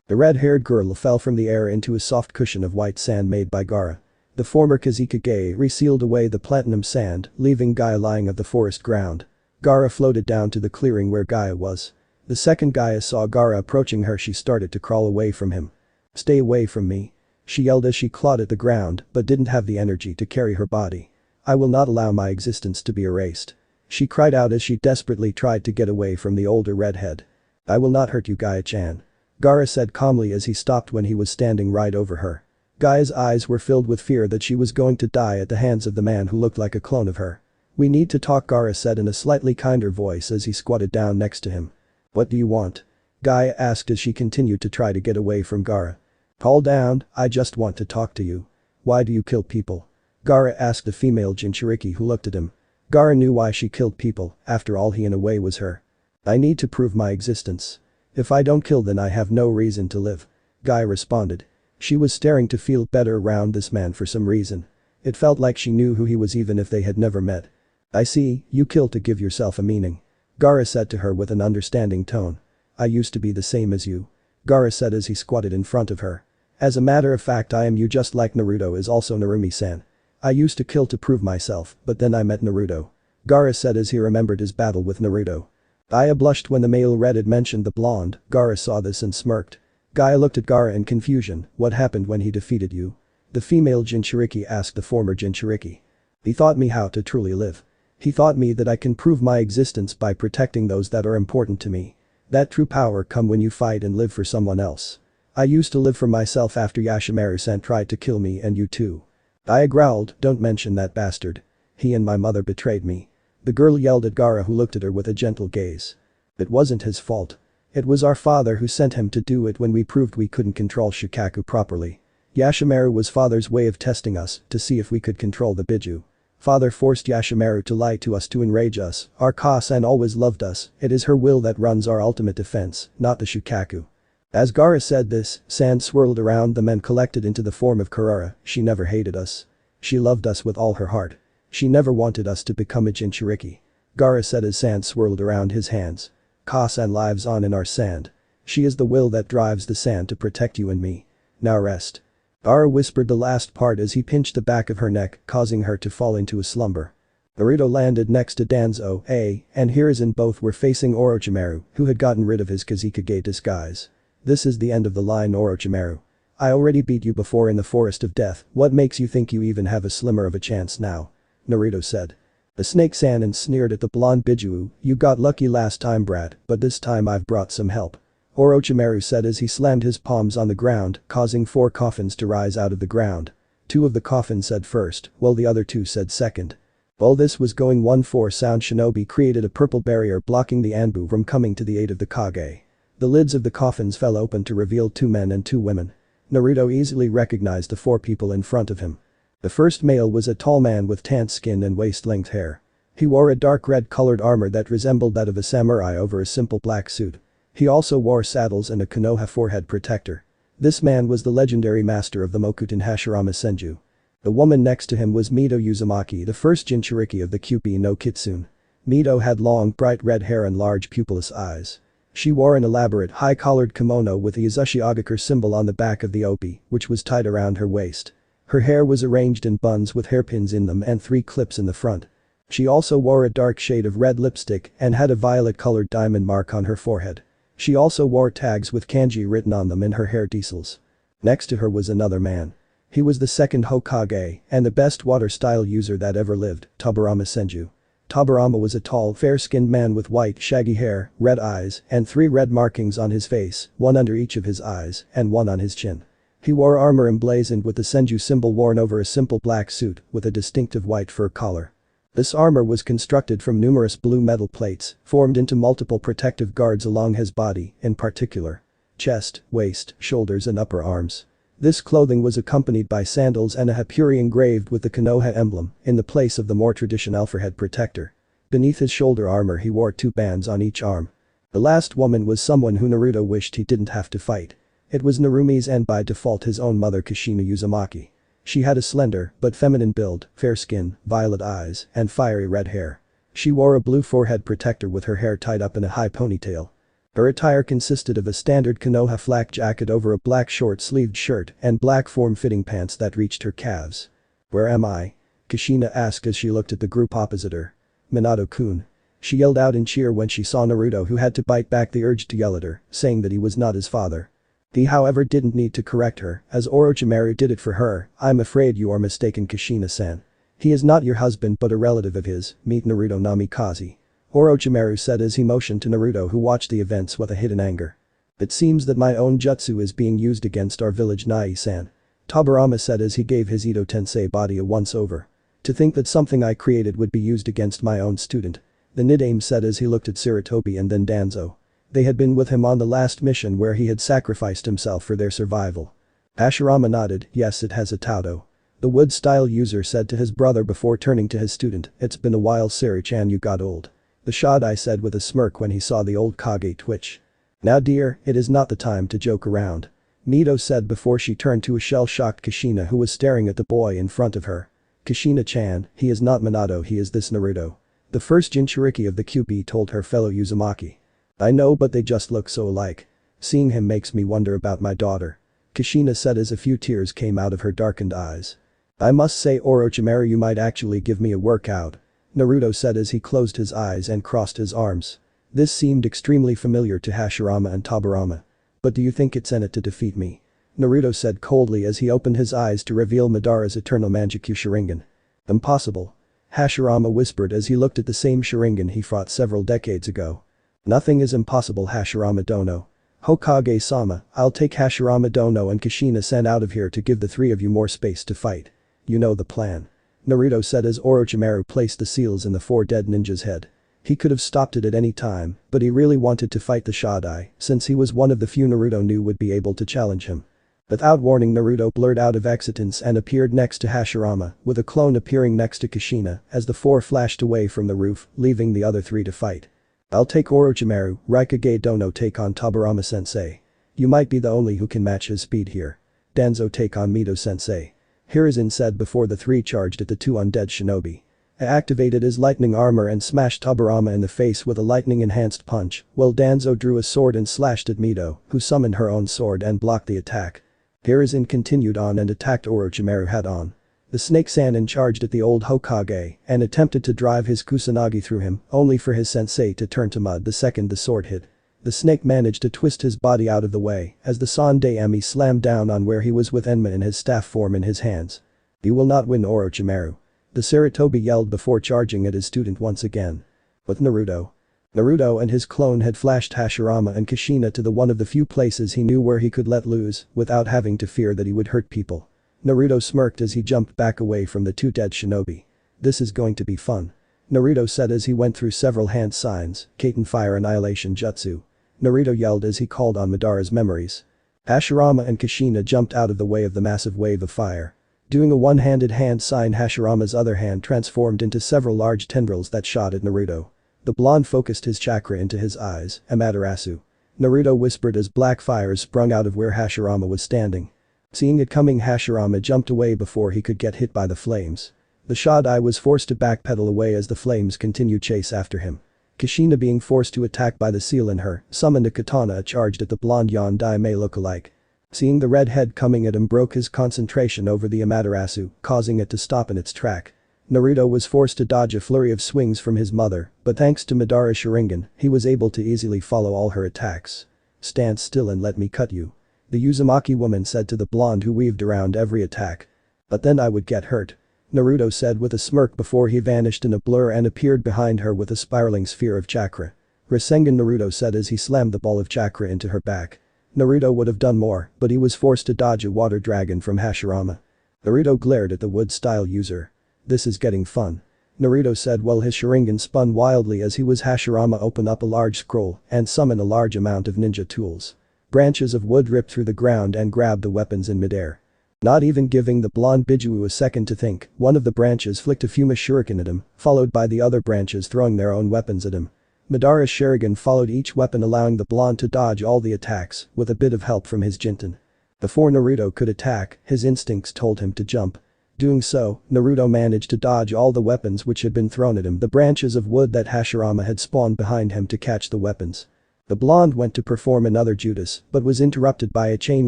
The red-haired girl fell from the air into a soft cushion of white sand made by Gaara. The former Kazekage resealed away the platinum sand, leaving Gaia lying of the forest ground. Gaara floated down to the clearing where Gaia was. The second Gaia saw Gaara approaching her, she started to crawl away from him. "Stay away from me," she yelled as she clawed at the ground but didn't have the energy to carry her body. "I will not allow my existence to be erased," she cried out as she desperately tried to get away from the older redhead. "I will not hurt you, Gaia-chan," Gaara said calmly as he stopped when he was standing right over her. Gaia's eyes were filled with fear that she was going to die at the hands of the man who looked like a clone of her. "We need to talk," Gaara said in a slightly kinder voice as he squatted down next to him. "What do you want?" Gaia asked as she continued to try to get away from Gaara. "Calm down, I just want to talk to you. Why do you kill people?" Gaara asked the female Jinchuriki, who looked at him. Gaara knew why she killed people, after all he in a way was her. "I need to prove my existence. If I don't kill, then I have no reason to live," Gaia responded. She was staring to feel better around this man for some reason. It felt like she knew who he was even if they had never met. "I see, you kill to give yourself a meaning," Gaara said to her with an understanding tone. "I used to be the same as you," Gaara said as he squatted in front of her. "As a matter of fact, I am you, just like Naruto is also Narumi-san. I used to kill to prove myself, but then I met Naruto," Gaara said as he remembered his battle with Naruto. Gaia blushed when the male redhead mentioned the blonde. Gaara saw this and smirked. Gaia looked at Gaara in confusion. "What happened when he defeated you?" the female Jinchuriki asked the former Jinchuriki. "He taught me how to truly live. He taught me that I can prove my existence by protecting those that are important to me. That true power come when you fight and live for someone else. I used to live for myself after Yashimaru-san tried to kill me and you too." Gaia growled, "Don't mention that bastard. He and my mother betrayed me." The girl yelled at Gaara, who looked at her with a gentle gaze. "It wasn't his fault. It was our father who sent him to do it when we proved we couldn't control Shukaku properly. Yashimaru was father's way of testing us to see if we could control the Biju. Father forced Yashimaru to lie to us to enrage us. Our Ka-san always loved us. It is her will that runs our ultimate defense, not the Shukaku." As Gaara said this, sand swirled around them and collected into the form of Kurara. "She never hated us. She loved us with all her heart. She never wanted us to become a Jinchuriki," Gaara said as sand swirled around his hands. "Ka-san lives on in our sand. She is the will that drives the sand to protect you and me. Now rest." Gaara whispered the last part as he pinched the back of her neck, causing her to fall into a slumber. Naruto landed next to Danzo, and Hiruzen both were facing Orochimaru, who had gotten rid of his Kazekage disguise. "This is the end of the line, Orochimaru. I already beat you before in the Forest of Death. What makes you think you even have a slimmer of a chance now?" Naruto said. The snake Sanin sneered at the blonde Biju. "You got lucky last time, brat, but this time I've brought some help," Orochimaru said as he slammed his palms on the ground, causing 4 coffins to rise out of the ground. 2 of the coffins said first, while the other 2 said second. While this was going, 1/4 sound shinobi created a purple barrier blocking the Anbu from coming to the aid of the Kage. The lids of the coffins fell open to reveal 2 men and 2 women. Naruto easily recognized the 4 people in front of him. The first male was a tall man with tanned skin and waist-length hair. He wore a dark red-colored armor that resembled that of a samurai over a simple black suit. He also wore saddles and a Konoha forehead protector. This man was the legendary master of the Mokuton Hashirama Senju. The woman next to him was Mito Uzumaki, the first Jinchuriki of the Kyuubi no Kitsune. Mito had long, bright red hair and large pupilless eyes. She wore an elaborate, high-collared kimono with the Uzushi Agakure symbol on the back of the obi, which was tied around her waist. Her hair was arranged in buns with hairpins in them and 3 clips in the front. She also wore a dark shade of red lipstick and had a violet-colored diamond mark on her forehead. She also wore tags with kanji written on them in her hair diesels. Next to her was another man. He was the second Hokage and the best water-style user that ever lived, Tobirama Senju. Tobirama was a tall, fair-skinned man with white, shaggy hair, red eyes, and 3 red markings on his face, 1 under each of his eyes and 1 on his chin. He wore armor emblazoned with the Senju symbol worn over a simple black suit with a distinctive white fur collar. This armor was constructed from numerous blue metal plates, formed into multiple protective guards along his body, in particular chest, waist, shoulders and upper arms. This clothing was accompanied by sandals and a hapuri engraved with the Konoha emblem, in the place of the more traditional forehead protector. Beneath his shoulder armor he wore 2 bands on each arm. The last woman was someone who Naruto wished he didn't have to fight. It was Narumi's and by default his own mother Kushina Uzumaki. She had a slender but feminine build, fair skin, violet eyes, and fiery red hair. She wore a blue forehead protector with her hair tied up in a high ponytail. Her attire consisted of a standard Konoha flak jacket over a black short-sleeved shirt and black form-fitting pants that reached her calves. "Where am I?" Kushina asked as she looked at the group opposite her. "Minato-kun." She yelled out in cheer when she saw Naruto, who had to bite back the urge to yell at her, saying that he was not his father. He however didn't need to correct her, as Orochimaru did it for her. "I'm afraid you are mistaken, Kushina-san. He is not your husband but a relative of his, meet Naruto Namikaze." Orochimaru said as he motioned to Naruto, who watched the events with a hidden anger. "It seems that my own jutsu is being used against our village Nai-san." Tobirama said as he gave his Ito Tensei body a once-over. "To think that something I created would be used against my own student." The Nidaime said as he looked at Sarutobi and then Danzo. They had been with him on the last mission where he had sacrificed himself for their survival. Hashirama nodded, "Yes, it has a Tauto." The wood-style user said to his brother before turning to his student, "It's been a while, Saru-chan, you got old." The Shodai said with a smirk when he saw the old Kage twitch. "Now dear, it is not the time to joke around." Mito said before she turned to a shell-shocked Kushina who was staring at the boy in front of her. "Kushina-chan, he is not Minato, he is this Naruto." The first Jinchuriki of the Kyuubi told her fellow Uzumaki. "I know, but they just look so alike. Seeing him makes me wonder about my daughter." Kushina said as a few tears came out of her darkened eyes. "I must say, Orochimaru, you might actually give me a workout." Naruto said as he closed his eyes and crossed his arms. This seemed extremely familiar to Hashirama and Tobirama. "But do you think it's in it to defeat me?" Naruto said coldly as he opened his eyes to reveal Madara's eternal Manjutsu Sharingan. "Impossible." Hashirama whispered as he looked at the same Sharingan he fought several decades ago. "Nothing is impossible, Hashirama Dono. Hokage-sama, I'll take Hashirama Dono and Kushina-san out of here to give the 3 of you more space to fight. You know the plan." Naruto said as Orochimaru placed the seals in the 4 dead ninjas' head. He could have stopped it at any time, but he really wanted to fight the Shodai, since he was one of the few Naruto knew would be able to challenge him. Without warning, Naruto blurred out of existence and appeared next to Hashirama, with a clone appearing next to Kushina as the 4 flashed away from the roof, leaving the other 3 to fight. "I'll take Orochimaru, Raikage Dono take on Tobirama-sensei. You might be the only who can match his speed here. Danzo take on Mito-sensei." Hiruzen said before the 3 charged at the 2 undead shinobi. He activated his lightning armor and smashed Tobirama in the face with a lightning-enhanced punch, while Danzo drew a sword and slashed at Mito, who summoned her own sword and blocked the attack. Hiruzen continued on and attacked Orochimaru head-on. The Snake Sannin charged at the old Hokage and attempted to drive his Kusanagi through him, only for his sensei to turn to mud the second the sword hit. The snake managed to twist his body out of the way as the Sandaime slammed down on where he was with Enma in his staff form in his hands. "You will not win, Orochimaru." The Sarutobi yelled before charging at his student once again. With Naruto and his clone had flashed Hashirama and Kushina to the one of the few places he knew where he could let loose without having to fear that he would hurt people. Naruto smirked as he jumped back away from the 2 dead shinobi. "This is going to be fun." Naruto said as he went through several hand signs, Kaiten Fire Annihilation Jutsu. Naruto yelled as he called on Madara's memories. Hashirama and Kushina jumped out of the way of the massive wave of fire. Doing a one-handed hand sign, Hashirama's other hand transformed into several large tendrils that shot at Naruto. The blonde focused his chakra into his eyes, Amaterasu. Naruto whispered as black fires sprung out of where Hashirama was standing. Seeing it coming, Hashirama jumped away before he could get hit by the flames. The Shodai was forced to backpedal away as the flames continued chase after him. Kushina, being forced to attack by the seal in her, summoned a katana charged at the blonde Yandai look-alike. Seeing the redhead coming at him broke his concentration over the Amaterasu, causing it to stop in its track. Naruto was forced to dodge a flurry of swings from his mother, but thanks to Madara's Sharingan, he was able to easily follow all her attacks. "Stand still and let me cut you," the Uzumaki woman said to the blonde who weaved around every attack. "But then I would get hurt," Naruto said with a smirk before he vanished in a blur and appeared behind her with a spiraling sphere of chakra. "Rasengan," Naruto said as he slammed the ball of chakra into her back. Naruto would have done more, but he was forced to dodge a water dragon from Hashirama. Naruto glared at the wood-style user. "This is getting fun," Naruto said while his Sharingan spun wildly as he was Hashirama open up a large scroll and summon a large amount of ninja tools. Branches of wood ripped through the ground and grabbed the weapons in midair. Not even giving the blonde Bijuu a second to think, one of the branches flicked a Fuma shuriken at him, followed by the other branches throwing their own weapons at him. Madara's Sharingan followed each weapon, allowing the blonde to dodge all the attacks, with a bit of help from his Jinten. Before Naruto could attack, his instincts told him to jump. Doing so, Naruto managed to dodge all the weapons which had been thrown at him, the branches of wood that Hashirama had spawned behind him to catch the weapons. The blonde went to perform another Judas, but was interrupted by a chain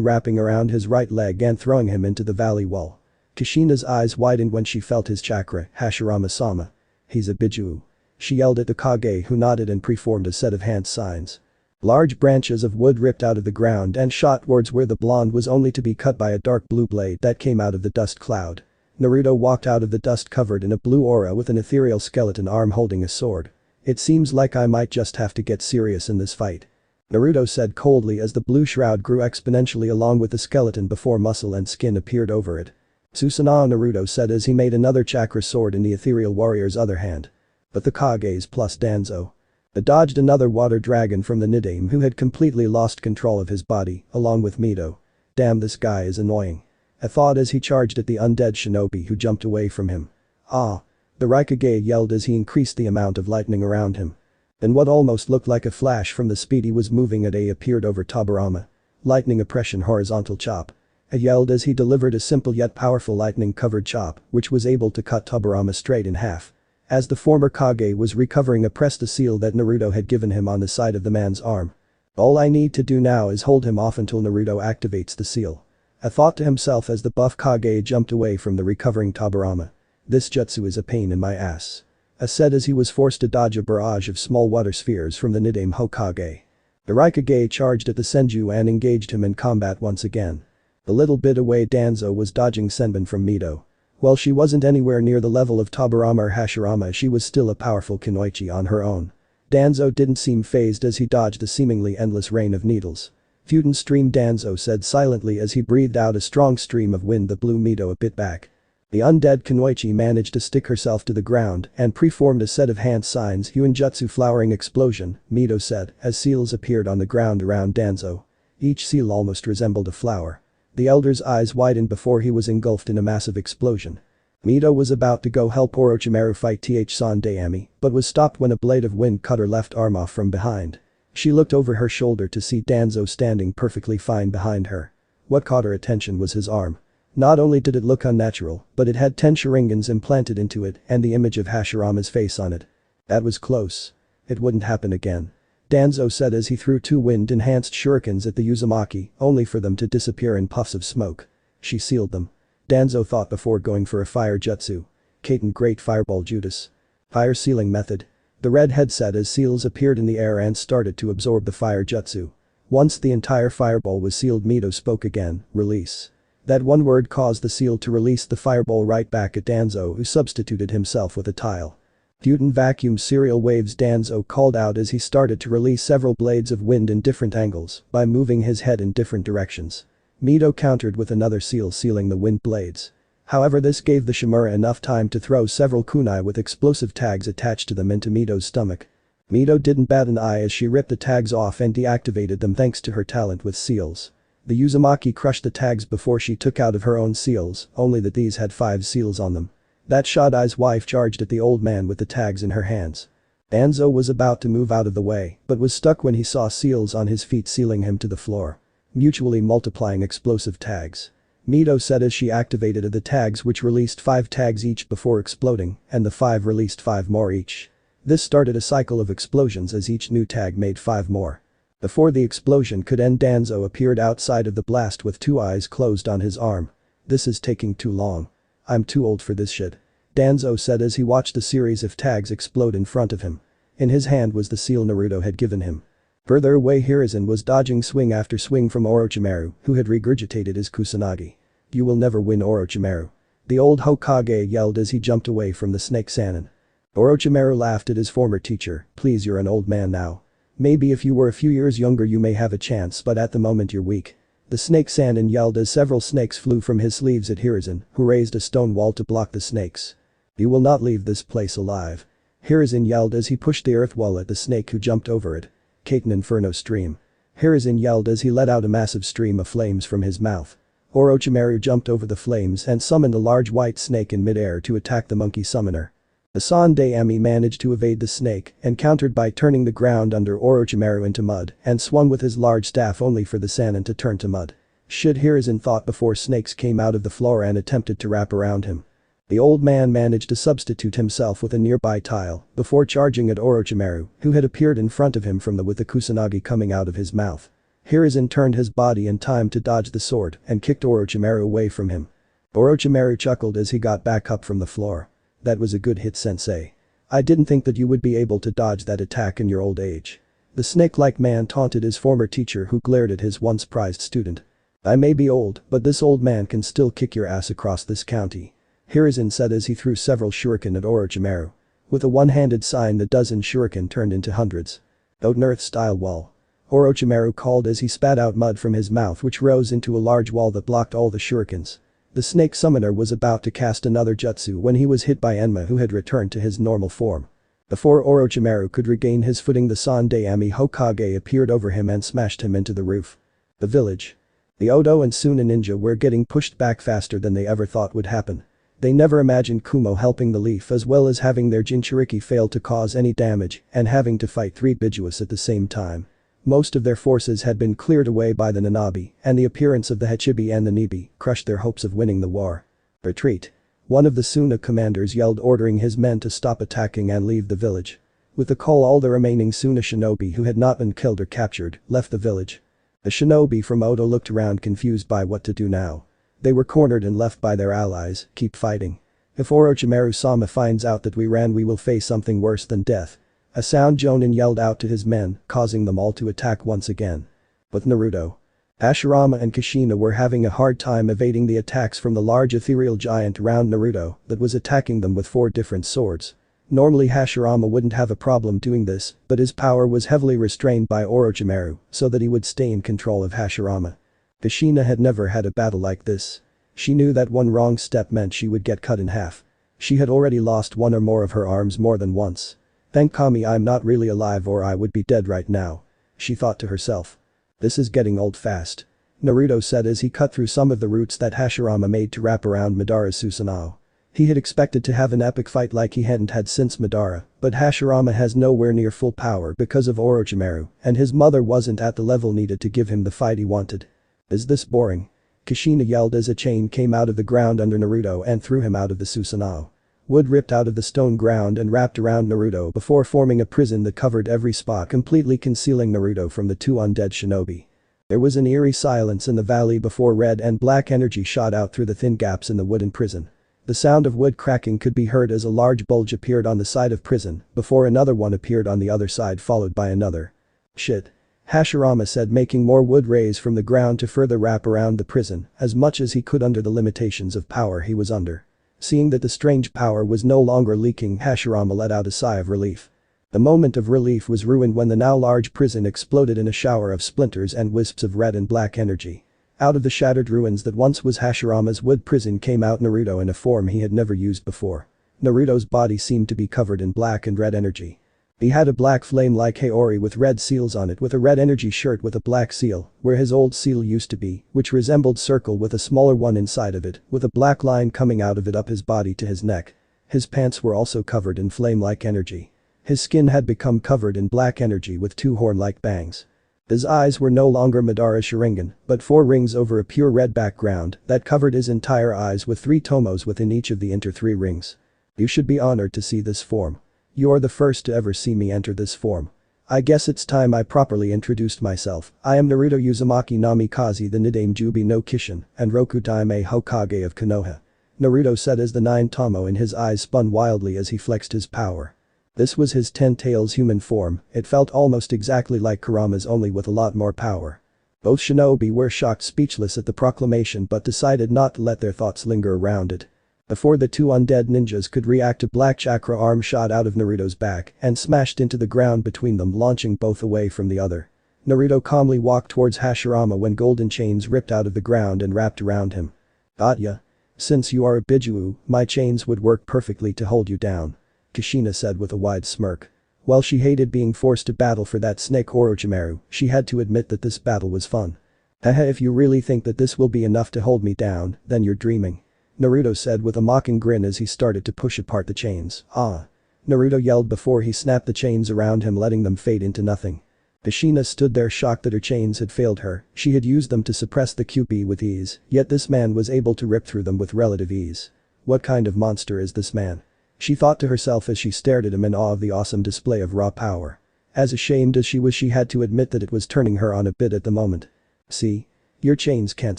wrapping around his right leg and throwing him into the valley wall. Kushina's eyes widened when she felt his chakra. "Hashirama-sama. He's a Bijuu," she yelled at the Kage, who nodded and preformed a set of hand signs. Large branches of wood ripped out of the ground and shot towards where the blonde was, only to be cut by a dark blue blade that came out of the dust cloud. Naruto walked out of the dust covered in a blue aura with an ethereal skeleton arm holding a sword. "It seems like I might just have to get serious in this fight," Naruto said coldly as the blue shroud grew exponentially along with the skeleton before muscle and skin appeared over it. "Susanoo," Naruto said as he made another chakra sword in the ethereal warrior's other hand. But the Kages plus Danzo. They dodged another water dragon from the Nidaime who had completely lost control of his body, along with Mito. "Damn, this guy is annoying," I thought as he charged at the undead shinobi who jumped away from him. "Ah!" the Raikage yelled as he increased the amount of lightning around him. Then what almost looked like a flash from the speed he was moving at appeared over Tobirama. "Lightning oppression horizontal chop," I yelled as he delivered a simple yet powerful lightning-covered chop which was able to cut Tobirama straight in half. As the former Kage was recovering, I pressed the seal that Naruto had given him on the side of the man's arm. "All I need to do now is hold him off until Naruto activates the seal," I thought to himself as the buff Kage jumped away from the recovering Tobirama. "This jutsu is a pain in my ass," I said as he was forced to dodge a barrage of small water spheres from the Nidaime Hokage. The Raikage charged at the Senju and engaged him in combat once again. A little bit away, Danzo was dodging Senbon from Mito. While she wasn't anywhere near the level of Tobirama or Hashirama, she was still a powerful kunoichi on her own. Danzo didn't seem phased as he dodged the seemingly endless rain of needles. "Fuden stream," Danzo said silently as he breathed out a strong stream of wind that blew Mito a bit back. The undead kunoichi managed to stick herself to the ground and preformed a set of hand signs. "Yuinjutsu flowering explosion," Mito said as seals appeared on the ground around Danzo. Each seal almost resembled a flower. The elder's eyes widened before he was engulfed in a massive explosion. Mito was about to go help Orochimaru fight Sandeami, but was stopped when a blade of wind cut her left arm off from behind. She looked over her shoulder to see Danzo standing perfectly fine behind her. What caught her attention was his arm. Not only did it look unnatural, but it had 10 Sharingans implanted into it and the image of Hashirama's face on it. "That was close. It wouldn't happen again," Danzo said as he threw 2 wind-enhanced shurikens at the Uzumaki, only for them to disappear in puffs of smoke. "She sealed them," Danzo thought before going for a fire jutsu. Kaiten Great Fireball Judas. "Fire sealing method." The redhead said as seals appeared in the air and started to absorb the fire jutsu. Once the entire fireball was sealed, Mito spoke again, "Release." That one word caused the seal to release the fireball right back at Danzo, who substituted himself with a tile. "Fuden vacuum serial waves," Danzo called out as he started to release several blades of wind in different angles by moving his head in different directions. Mito countered with another seal sealing the wind blades. However, this gave the Shimura enough time to throw several kunai with explosive tags attached to them into Mito's stomach. Mito didn't bat an eye as she ripped the tags off and deactivated them thanks to her talent with seals. The Uzumaki crushed the tags before she took out of her own seals, only that these had 5 seals on them. That Shodai's wife charged at the old man with the tags in her hands. Danzo was about to move out of the way, but was stuck when he saw seals on his feet sealing him to the floor. Mutually multiplying explosive tags. Mito said as she activated the tags which released 5 tags each before exploding, and the 5 released 5 more each. This started a cycle of explosions as each new tag made 5 more. Before the explosion could end, Danzo appeared outside of the blast with 2 eyes closed on his arm. "This is taking too long. I'm too old for this shit," Danzo said as he watched a series of tags explode in front of him. In his hand was the seal Naruto had given him. Further away, Hiruzen was dodging swing after swing from Orochimaru, who had regurgitated his Kusanagi. "You will never win, Orochimaru," the old Hokage yelled as he jumped away from the snake Sannin. Orochimaru laughed at his former teacher. "Please, you're an old man now. Maybe if you were a few years younger you may have a chance, but at the moment you're weak." The snake Sannin yelled as several snakes flew from his sleeves at Hiruzen, who raised a stone wall to block the snakes. "You will not leave this place alive," Hiruzen yelled as he pushed the earth wall at the snake, who jumped over it. "Kaiten Inferno Stream," Hiruzen yelled as he let out a massive stream of flames from his mouth. Orochimaru jumped over the flames and summoned a large white snake in midair to attack the monkey summoner. The Sandaime managed to evade the snake and countered by turning the ground under Orochimaru into mud and swung with his large staff only for the Sannin to turn to mud. Shit, Hiruzen thought before snakes came out of the floor and attempted to wrap around him. The old man managed to substitute himself with a nearby tile before charging at Orochimaru, who had appeared in front of him with the Kusanagi coming out of his mouth. Hiruzen turned his body in time to dodge the sword and kicked Orochimaru away from him. Orochimaru chuckled as he got back up from the floor. "That was a good hit, sensei. I didn't think that you would be able to dodge that attack in your old age." The snake-like man taunted his former teacher, who glared at his once prized student. "I may be old, but this old man can still kick your ass across this county," Hiruzen said as he threw several shuriken at Orochimaru. With a one-handed sign, the dozen shuriken turned into hundreds. "Out Earth-style wall," Orochimaru called as he spat out mud from his mouth, which rose into a large wall that blocked all the shurikens. The snake summoner was about to cast another jutsu when he was hit by Enma, who had returned to his normal form. Before Orochimaru could regain his footing, the Sandaime Hokage appeared over him and smashed him into the roof. The village. The Odo and Suna ninja were getting pushed back faster than they ever thought would happen. They never imagined Kumo helping the Leaf, as well as having their Jinchuriki fail to cause any damage and having to fight 3 Bijuas at the same time. Most of their forces had been cleared away by the Nanabi, and the appearance of the Hachibi and the Nibi crushed their hopes of winning the war. "Retreat," one of the Suna commanders yelled, ordering his men to stop attacking and leave the village. With the call, all the remaining Suna shinobi who had not been killed or captured left the village. The shinobi from Odo looked around, confused by what to do now. They were cornered and left by their allies. "Keep fighting. If Orochimaru-sama finds out that we ran, we will face something worse than death." A sound Jonin yelled out to his men, causing them all to attack once again. But Naruto, Hashirama and Kushina were having a hard time evading the attacks from the large ethereal giant around Naruto that was attacking them with 4 different swords. Normally Hashirama wouldn't have a problem doing this, but his power was heavily restrained by Orochimaru so that he would stay in control of Hashirama. Kushina had never had a battle like this. She knew that one wrong step meant she would get cut in half. She had already lost 1 or more of her arms more than once. "Thank Kami I'm not really alive, or I would be dead right now," she thought to herself. "This is getting old fast," Naruto said as he cut through some of the roots that Hashirama made to wrap around Madara's Susanoo. He had expected to have an epic fight like he hadn't had since Madara, but Hashirama has nowhere near full power because of Orochimaru, and his mother wasn't at the level needed to give him the fight he wanted. "Is this boring?" Kushina yelled as a chain came out of the ground under Naruto and threw him out of the Susanoo. Wood ripped out of the stone ground and wrapped around Naruto before forming a prison that covered every spot, completely concealing Naruto from the 2 undead shinobi. There was an eerie silence in the valley before red and black energy shot out through the thin gaps in the wooden prison. The sound of wood cracking could be heard as a large bulge appeared on the side of prison before another one appeared on the other side, followed by another. "Shit," Hashirama said, making more wood rays from the ground to further wrap around the prison as much as he could under the limitations of power he was under. Seeing that the strange power was no longer leaking, Hashirama let out a sigh of relief. The moment of relief was ruined when the now large prison exploded in a shower of splinters and wisps of red and black energy. Out of the shattered ruins that once was Hashirama's wood prison came out Naruto in a form he had never used before. Naruto's body seemed to be covered in black and red energy. He had a black flame-like Haori with red seals on it with a red energy shirt with a black seal, where his old seal used to be, which resembled circle with a smaller one inside of it, with a black line coming out of it up his body to his neck. His pants were also covered in flame-like energy. His skin had become covered in black energy with two horn-like bangs. His eyes were no longer Madara Sharingan, but 4 rings over a pure red background that covered his entire eyes with 3 tomos within each of the inner 3 rings. You should be honored to see this form. You're the first to ever see me enter this form. I guess it's time I properly introduced myself. I am Naruto Uzumaki Namikaze the Nickname Juubi no Kishin and Rokudaime Hokage of Konoha. Naruto said as the 9 tomo in his eyes spun wildly as he flexed his power. This was his 10 tails human form, it felt almost exactly like Kurama's only with a lot more power. Both shinobi were shocked speechless at the proclamation but decided not to let their thoughts linger around it. Before the 2 undead ninjas could react, a black chakra arm shot out of Naruto's back and smashed into the ground between them, launching both away from the other. Naruto calmly walked towards Hashirama when golden chains ripped out of the ground and wrapped around him. "Got ya? Since you are a Biju, my chains would work perfectly to hold you down," Kushina said with a wide smirk. While she hated being forced to battle for that snake Orochimaru, she had to admit that this battle was fun. "Haha, if you really think that this will be enough to hold me down, then you're dreaming," Naruto said with a mocking grin as he started to push apart the chains. "Ah!" Naruto yelled before he snapped the chains around him, letting them fade into nothing. Kushina stood there shocked that her chains had failed her. She had used them to suppress the QP with ease, yet this man was able to rip through them with relative ease. What kind of monster is this man? She thought to herself as she stared at him in awe of the awesome display of raw power. As ashamed as she was, she had to admit that it was turning her on a bit at the moment. "See? Your chains can't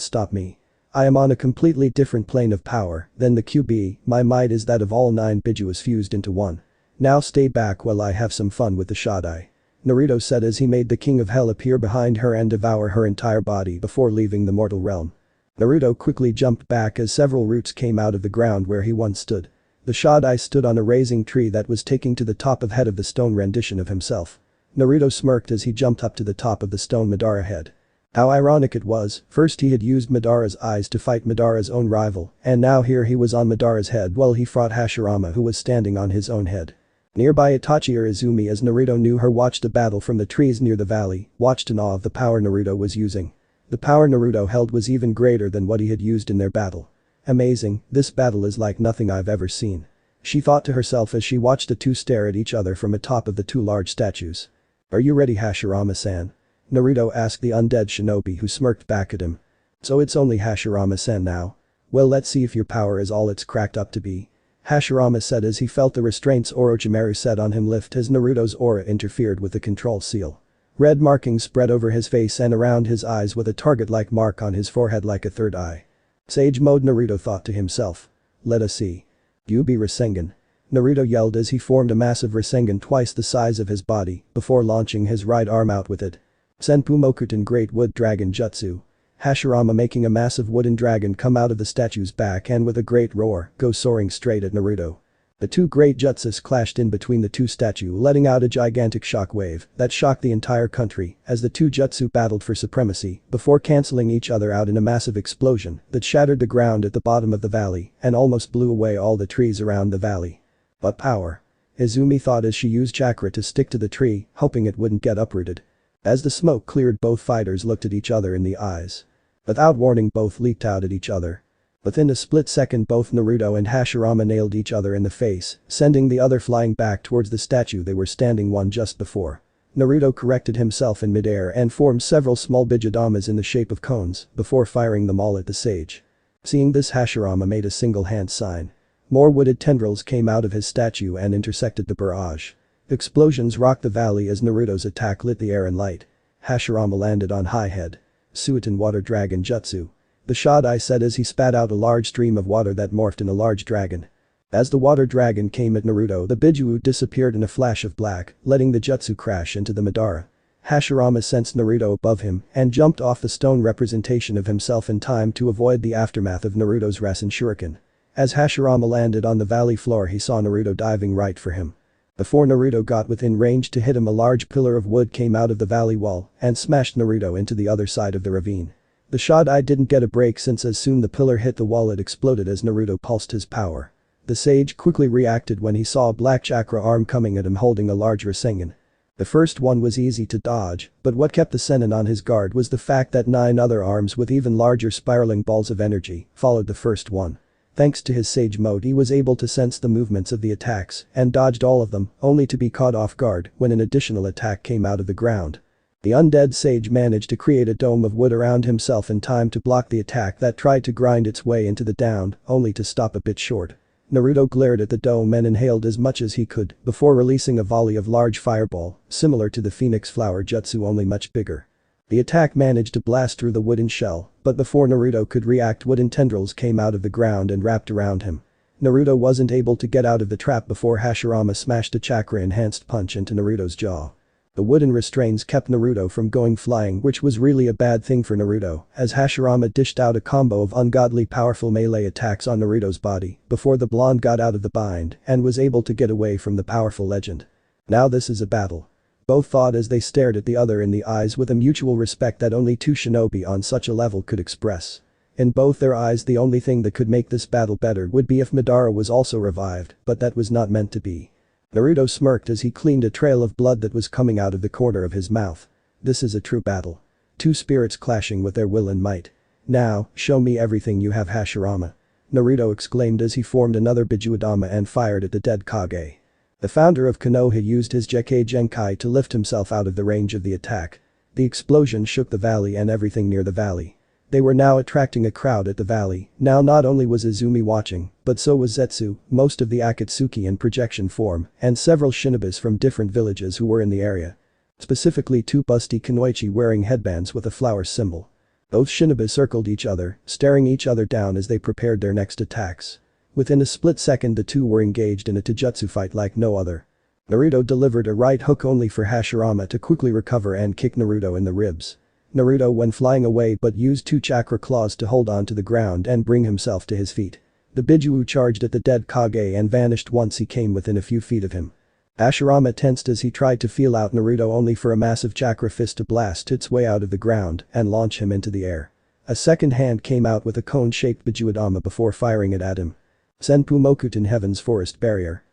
stop me. I am on a completely different plane of power than the QB, my might is that of all 9 Bijuas fused into one. Now stay back while I have some fun with the Shodai," Naruto said as he made the King of Hell appear behind her and devour her entire body before leaving the mortal realm. Naruto quickly jumped back as several roots came out of the ground where he once stood. The Shodai stood on a raising tree that was taking to the top of head of the stone rendition of himself. Naruto smirked as he jumped up to the top of the stone Madara head. How ironic it was, first he had used Madara's eyes to fight Madara's own rival, and now here he was on Madara's head while he fought Hashirama, who was standing on his own head. Nearby, Itachi or Izumi, as Naruto knew her, watched the battle from the trees near the valley, watched in awe of the power Naruto was using. The power Naruto held was even greater than what he had used in their battle. "Amazing, this battle is like nothing I've ever seen," she thought to herself as she watched the 2 stare at each other from atop of the 2 large statues. "Are you ready, Hashirama-san?" Naruto asked the undead shinobi, who smirked back at him. "So it's only Hashirama-san now? Well, let's see if your power is all it's cracked up to be," Hashirama said as he felt the restraints Orochimaru set on him lift as Naruto's aura interfered with the control seal. Red markings spread over his face and around his eyes with a target-like mark on his forehead like a third eye. "Sage mode," Naruto thought to himself. "Let us see. Juubi Rasengan," Naruto yelled as he formed a massive Rasengan twice the size of his body before launching his right arm out with it. "Senpu Mokuton Great Wood Dragon Jutsu," Hashirama making a massive wooden dragon come out of the statue's back and with a great roar, go soaring straight at Naruto. The 2 great jutsus clashed in between the 2 statues, letting out a gigantic shockwave that shocked the entire country as the 2 jutsu battled for supremacy before cancelling each other out in a massive explosion that shattered the ground at the bottom of the valley and almost blew away all the trees around the valley. But power. Izumi thought as she used chakra to stick to the tree, hoping it wouldn't get uprooted. As the smoke cleared, both fighters looked at each other in the eyes. Without warning, both leaped out at each other. Within a split second, both Naruto and Hashirama nailed each other in the face, sending the other flying back towards the statue they were standing on just before. Naruto corrected himself in midair and formed several small bijudamas in the shape of cones before firing them all at the sage. Seeing this, Hashirama made a single hand sign. More wooded tendrils came out of his statue and intersected the barrage. Explosions rocked the valley as Naruto's attack lit the air in light. Hashirama landed on high head. "Suiton Water Dragon Jutsu," the Shodai said as he spat out a large stream of water that morphed in a large dragon. As the water dragon came at Naruto, the Biju disappeared in a flash of black, letting the jutsu crash into the Madara. Hashirama sensed Naruto above him and jumped off the stone representation of himself in time to avoid the aftermath of Naruto's Rasen Shuriken. As Hashirama landed on the valley floor, he saw Naruto diving right for him. Before Naruto got within range to hit him, a large pillar of wood came out of the valley wall and smashed Naruto into the other side of the ravine. The Shodai didn't get a break since as soon the pillar hit the wall it exploded as Naruto pulsed his power. The sage quickly reacted when he saw a black chakra arm coming at him holding a large Rasengan. The first one was easy to dodge, but what kept the Sennin on his guard was the fact that 9 other arms with even larger spiraling balls of energy followed the first one. Thanks to his sage mode he was able to sense the movements of the attacks and dodged all of them, only to be caught off guard when an additional attack came out of the ground. The undead sage managed to create a dome of wood around himself in time to block the attack that tried to grind its way into the down, only to stop a bit short. Naruto glared at the dome and inhaled as much as he could before releasing a volley of large fireball, similar to the phoenix flower jutsu only much bigger. The attack managed to blast through the wooden shell, but before Naruto could react wooden tendrils came out of the ground and wrapped around him. Naruto wasn't able to get out of the trap before Hashirama smashed a chakra-enhanced punch into Naruto's jaw. The wooden restraints kept Naruto from going flying, which was really a bad thing for Naruto, as Hashirama dished out a combo of ungodly powerful melee attacks on Naruto's body before the blonde got out of the bind and was able to get away from the powerful legend. Now this is a battle. Both thought as they stared at the other in the eyes with a mutual respect that only 2 shinobi on such a level could express. In both their eyes the only thing that could make this battle better would be if Madara was also revived, but that was not meant to be. Naruto smirked as he cleaned a trail of blood that was coming out of the corner of his mouth. This is a true battle. 2 spirits clashing with their will and might. Now, show me everything you have, Hashirama. Naruto exclaimed as he formed another Bijuadama and fired at the dead Kage. The founder of Konoha used his Gekkei Genkai to lift himself out of the range of the attack. The explosion shook the valley and everything near the valley. They were now attracting a crowd at the valley. Now not only was Izumi watching, but so was Zetsu, most of the Akatsuki in projection form, and several shinobis from different villages who were in the area. Specifically 2 busty kunoichi wearing headbands with a flower symbol. Both shinobi circled each other, staring each other down as they prepared their next attacks. Within a split second the 2 were engaged in a taijutsu fight like no other. Naruto delivered a right hook only for Hashirama to quickly recover and kick Naruto in the ribs. Naruto went flying away but used 2 chakra claws to hold on to the ground and bring himself to his feet. The Biju charged at the dead Kage and vanished once he came within a few feet of him. Hashirama tensed as he tried to feel out Naruto only for a massive chakra fist to blast its way out of the ground and launch him into the air. A second hand came out with a cone-shaped Bijuadama before firing it at him. Senpu Mokuten Heaven's Forest Barrier.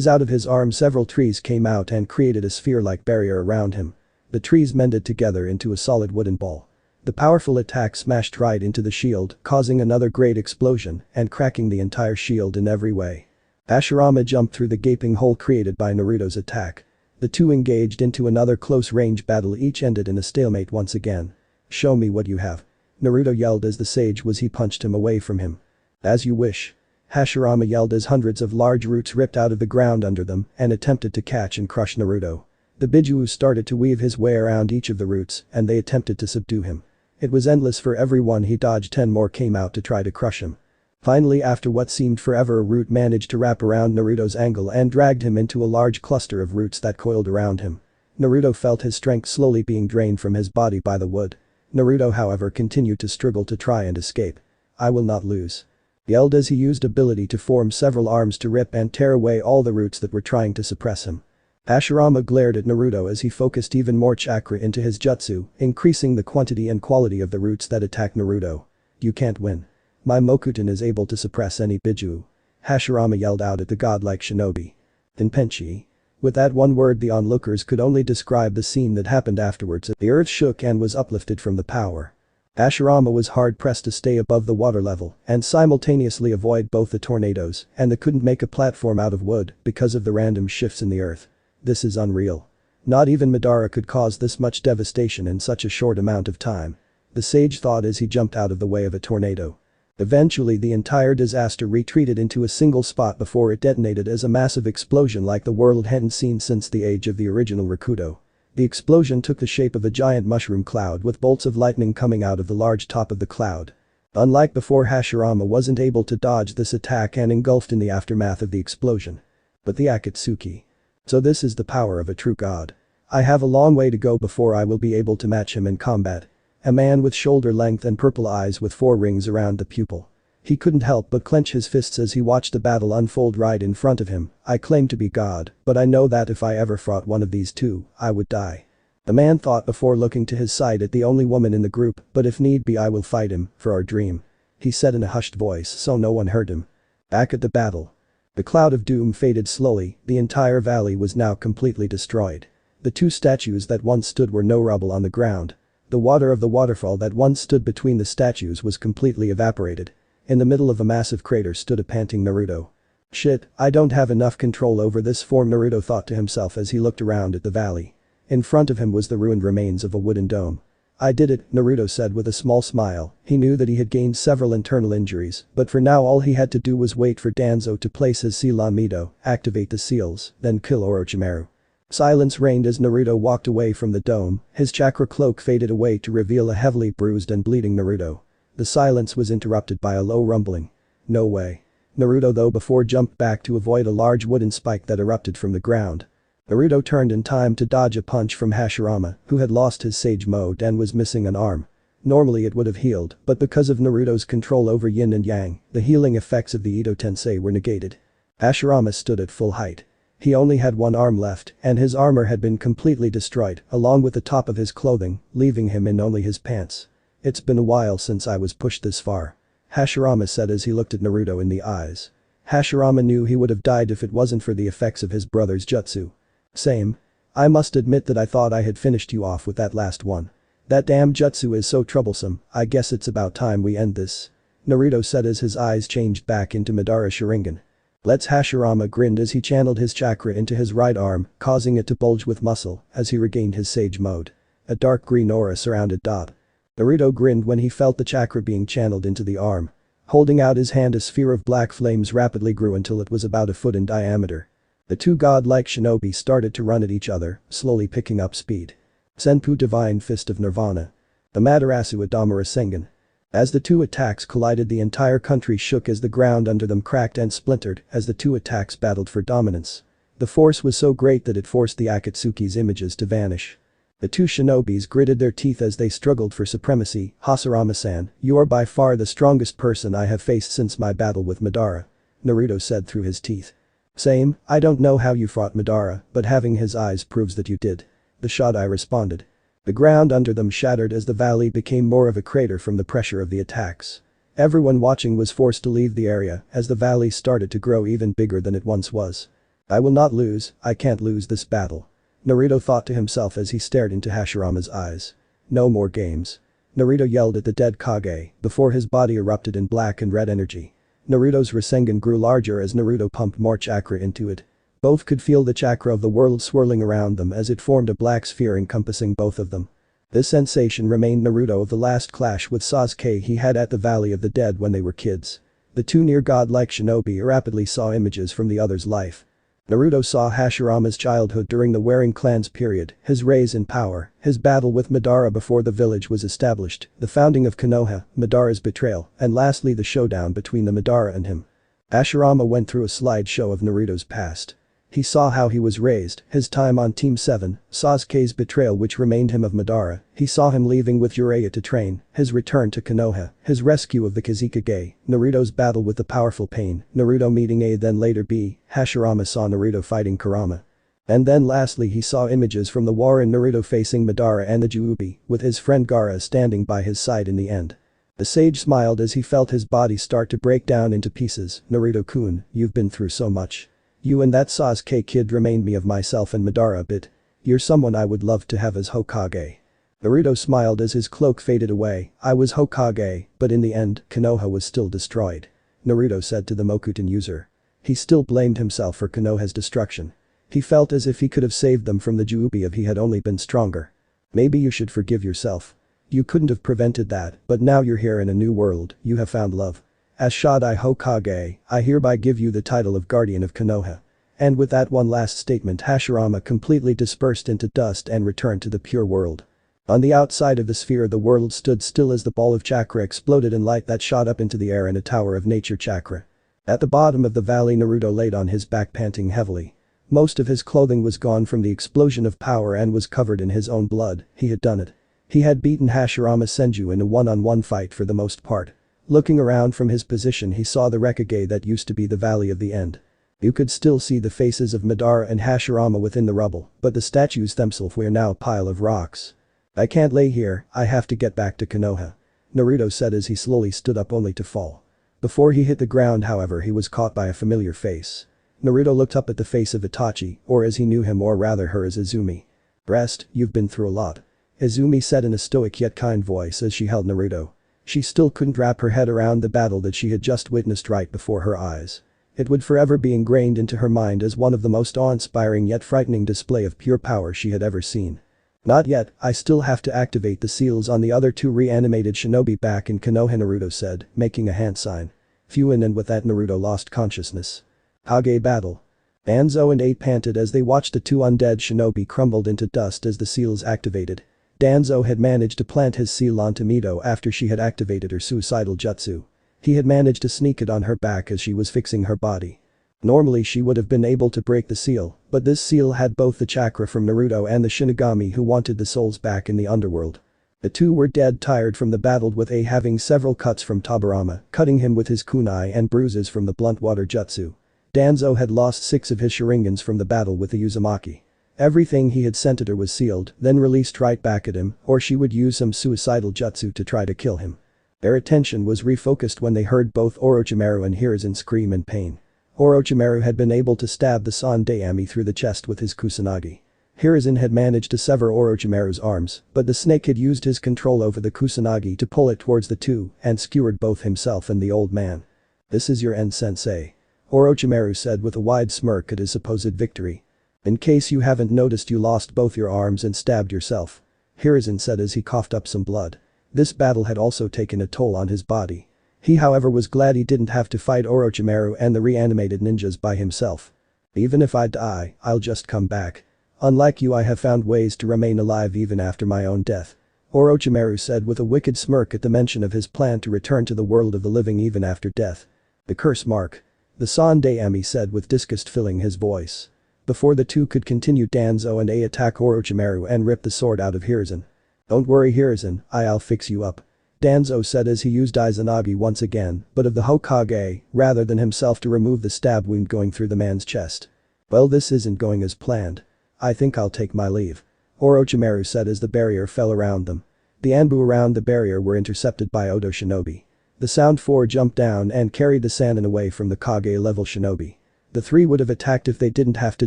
Out of his arm several trees came out and created a sphere-like barrier around him. The trees mended together into a solid wooden ball. The powerful attack smashed right into the shield, causing another great explosion and cracking the entire shield in every way. Hashirama jumped through the gaping hole created by Naruto's attack. The 2 engaged into another close-range battle, each ended in a stalemate once again. Show me what you have. Naruto yelled as the sage was he punched him away from him. As you wish. Hashirama yelled as hundreds of large roots ripped out of the ground under them and attempted to catch and crush Naruto. The Biju started to weave his way around each of the roots and they attempted to subdue him. It was endless. For every one he dodged 10 more came out to try to crush him. Finally, after what seemed forever, a root managed to wrap around Naruto's ankle and dragged him into a large cluster of roots that coiled around him. Naruto felt his strength slowly being drained from his body by the wood. Naruto, however, continued to struggle to try and escape. I will not lose. Yelled as he used ability to form several arms to rip and tear away all the roots that were trying to suppress him. Hashirama glared at Naruto as he focused even more chakra into his jutsu, increasing the quantity and quality of the roots that attack Naruto. You can't win. My Mokuten is able to suppress any Biju. Hashirama yelled out at the godlike shinobi. Tenpenchi. With that one word the onlookers could only describe the scene that happened afterwards. The earth shook and was uplifted from the power. Hashirama was hard-pressed to stay above the water level and simultaneously avoid both the tornadoes, and they couldn't make a platform out of wood because of the random shifts in the earth. This is unreal. Not even Madara could cause this much devastation in such a short amount of time. The sage thought as he jumped out of the way of a tornado. Eventually the entire disaster retreated into a single spot before it detonated as a massive explosion like the world hadn't seen since the age of the original Rakuto. The explosion took the shape of a giant mushroom cloud with bolts of lightning coming out of the large top of the cloud. Unlike before, Hashirama wasn't able to dodge this attack and engulfed in the aftermath of the explosion. But the Akatsuki. So this is the power of a true god. I have a long way to go before I will be able to match him in combat. A man with shoulder length and purple eyes with 4 rings around the pupil. He couldn't help but clench his fists as he watched the battle unfold right in front of him. I claim to be god, but I know that if I ever fought one of these 2, I would die. The man thought before looking to his side at the only woman in the group, but if need be I will fight him, for our dream. He said in a hushed voice so no one heard him. Back at the battle. The cloud of doom faded slowly, the entire valley was now completely destroyed. The two statues that once stood were no rubble on the ground. The water of the waterfall that once stood between the statues was completely evaporated. In the middle of a massive crater stood a panting Naruto. Shit, I don't have enough control over this form, Naruto thought to himself as he looked around at the valley. In front of him was the ruined remains of a wooden dome. I did it, Naruto said with a small smile. He knew that he had gained several internal injuries, but for now all he had to do was wait for Danzo to place his Sealan Mido, activate the seals, then kill Orochimaru. Silence reigned as Naruto walked away from the dome, his chakra cloak faded away to reveal a heavily bruised and bleeding Naruto. The silence was interrupted by a low rumbling. No way. Naruto though before jumped back to avoid a large wooden spike that erupted from the ground. Naruto turned in time to dodge a punch from Hashirama, who had lost his sage mode and was missing an arm. Normally it would have healed, but because of Naruto's control over yin and yang, the healing effects of the Ito Tensei were negated. Hashirama stood at full height. He only had one arm left, and his armor had been completely destroyed, along with the top of his clothing, leaving him in only his pants. It's been a while since I was pushed this far. Hashirama said as he looked at Naruto in the eyes. Hashirama knew he would have died if it wasn't for the effects of his brother's jutsu. Same. I must admit that I thought I had finished you off with that last one. That damn jutsu is so troublesome, I guess it's about time we end this. Naruto said as his eyes changed back into Madara Sharingan. Let's Hashirama grinned as he channeled his chakra into his right arm, causing it to bulge with muscle as he regained his sage mode. A dark green aura surrounded Dot. Naruto grinned when he felt the chakra being channeled into the arm. Holding out his hand, a sphere of black flames rapidly grew until it was about a foot in diameter. The two godlike shinobi started to run at each other, slowly picking up speed. Senpu Divine Fist of Nirvana. The Amaterasu Adama Rasengan. As the two attacks collided, the entire country shook as the ground under them cracked and splintered as the two attacks battled for dominance. The force was so great that it forced the Akatsuki's images to vanish. The two shinobis gritted their teeth as they struggled for supremacy. Hashirama-san, you are by far the strongest person I have faced since my battle with Madara. Naruto said through his teeth. Same, I don't know how you fought Madara, but having his eyes proves that you did. The Shodai responded. The ground under them shattered as the valley became more of a crater from the pressure of the attacks. Everyone watching was forced to leave the area as the valley started to grow even bigger than it once was. I will not lose, I can't lose this battle. Naruto thought to himself as he stared into Hashirama's eyes. No more games. Naruto yelled at the dead Kage before his body erupted in black and red energy. Naruto's Rasengan grew larger as Naruto pumped more chakra into it. Both could feel the chakra of the world swirling around them as it formed a black sphere encompassing both of them. This sensation remained Naruto of the last clash with Sasuke he had at the Valley of the Dead when they were kids. The two near-godlike shinobi rapidly saw images from the other's life. Naruto saw Hashirama's childhood during the Warring Clans period, his rise in power, his battle with Madara before the village was established, the founding of Konoha, Madara's betrayal, and lastly the showdown between the Madara and him. Hashirama went through a slideshow of Naruto's past. He saw how he was raised, his time on Team 7, Sasuke's betrayal which remained him of Madara, he saw him leaving with Jiraiya to train, his return to Konoha, his rescue of the Kazekage, Naruto's battle with the powerful Pain, Naruto meeting A then later B, Hashirama saw Naruto fighting Kurama. And then lastly he saw images from the war in Naruto facing Madara and the Juubi, with his friend Gaara standing by his side in the end. The sage smiled as he felt his body start to break down into pieces. Naruto-kun, you've been through so much. You and that Sasuke kid remind me of myself and Madara a bit. You're someone I would love to have as Hokage. Naruto smiled as his cloak faded away. I was Hokage, but in the end, Konoha was still destroyed. Naruto said to the Mokuten user. He still blamed himself for Konoha's destruction. He felt as if he could have saved them from the Juubi if he had only been stronger. Maybe you should forgive yourself. You couldn't have prevented that, but now you're here in a new world, you have found love. As Shodai Hokage, I hereby give you the title of Guardian of Konoha. And with that one last statement Hashirama completely dispersed into dust and returned to the pure world. On the outside of the sphere the world stood still as the ball of chakra exploded in light that shot up into the air in a tower of nature chakra. At the bottom of the valley Naruto laid on his back panting heavily. Most of his clothing was gone from the explosion of power and was covered in his own blood. He had done it. He had beaten Hashirama Senju in a one-on-one fight for the most part. Looking around from his position he saw the Rekage that used to be the Valley of the End. You could still see the faces of Madara and Hashirama within the rubble, but the statues themselves were now a pile of rocks. I can't lay here, I have to get back to Konoha. Naruto said as he slowly stood up only to fall. Before he hit the ground, however, he was caught by a familiar face. Naruto looked up at the face of Itachi, or as he knew him, or rather her, as Izumi. "Rest, you've been through a lot," Izumi said in a stoic yet kind voice as she held Naruto. She still couldn't wrap her head around the battle that she had just witnessed right before her eyes. It would forever be ingrained into her mind as one of the most awe-inspiring yet frightening display of pure power she had ever seen. "Not yet, I still have to activate the seals on the other two reanimated shinobi back in Konoha," Naruto said, making a hand sign. Phew, and with that Naruto lost consciousness. Hage battle. Danzo and 8 panted as they watched the two undead shinobi crumbled into dust as the seals activated. Danzo had managed to plant his seal onto Mito after she had activated her suicidal jutsu. He had managed to sneak it on her back as she was fixing her body. Normally she would have been able to break the seal, but this seal had both the chakra from Naruto and the Shinigami who wanted the souls back in the underworld. The two were dead tired from the battle, with A having several cuts from Tobirama, cutting him with his kunai, and bruises from the blunt water jutsu. Danzo had lost 6 of his Sharingans from the battle with the Uzumaki. Everything he had sent at her was sealed, then released right back at him, or she would use some suicidal jutsu to try to kill him. Their attention was refocused when they heard both Orochimaru and Hiruzen scream in pain. Orochimaru had been able to stab the Sandaime through the chest with his kusanagi. Hiruzen had managed to sever Orochimaru's arms, but the snake had used his control over the kusanagi to pull it towards the two and skewered both himself and the old man. "This is your end, sensei," Orochimaru said with a wide smirk at his supposed victory. "In case you haven't noticed, you lost both your arms and stabbed yourself," Hiruzen said as he coughed up some blood. This battle had also taken a toll on his body. He, however, was glad he didn't have to fight Orochimaru and the reanimated ninjas by himself. "Even if I die, I'll just come back. Unlike you, I have found ways to remain alive even after my own death," Orochimaru said with a wicked smirk at the mention of his plan to return to the world of the living even after death. "The curse mark," the Sandaime said with disgust filling his voice. Before the two could continue, Danzo and A attack Orochimaru and rip the sword out of Hiruzen. "Don't worry, Hiruzen, I'll fix you up," Danzo said as he used Izanagi once again, but of the Hokage, rather than himself, to remove the stab wound going through the man's chest. "Well, this isn't going as planned. I think I'll take my leave," Orochimaru said as the barrier fell around them. The Anbu around the barrier were intercepted by Odo shinobi. The Sound 4 jumped down and carried the Sannin away from the Kage-level shinobi. The three would have attacked if they didn't have to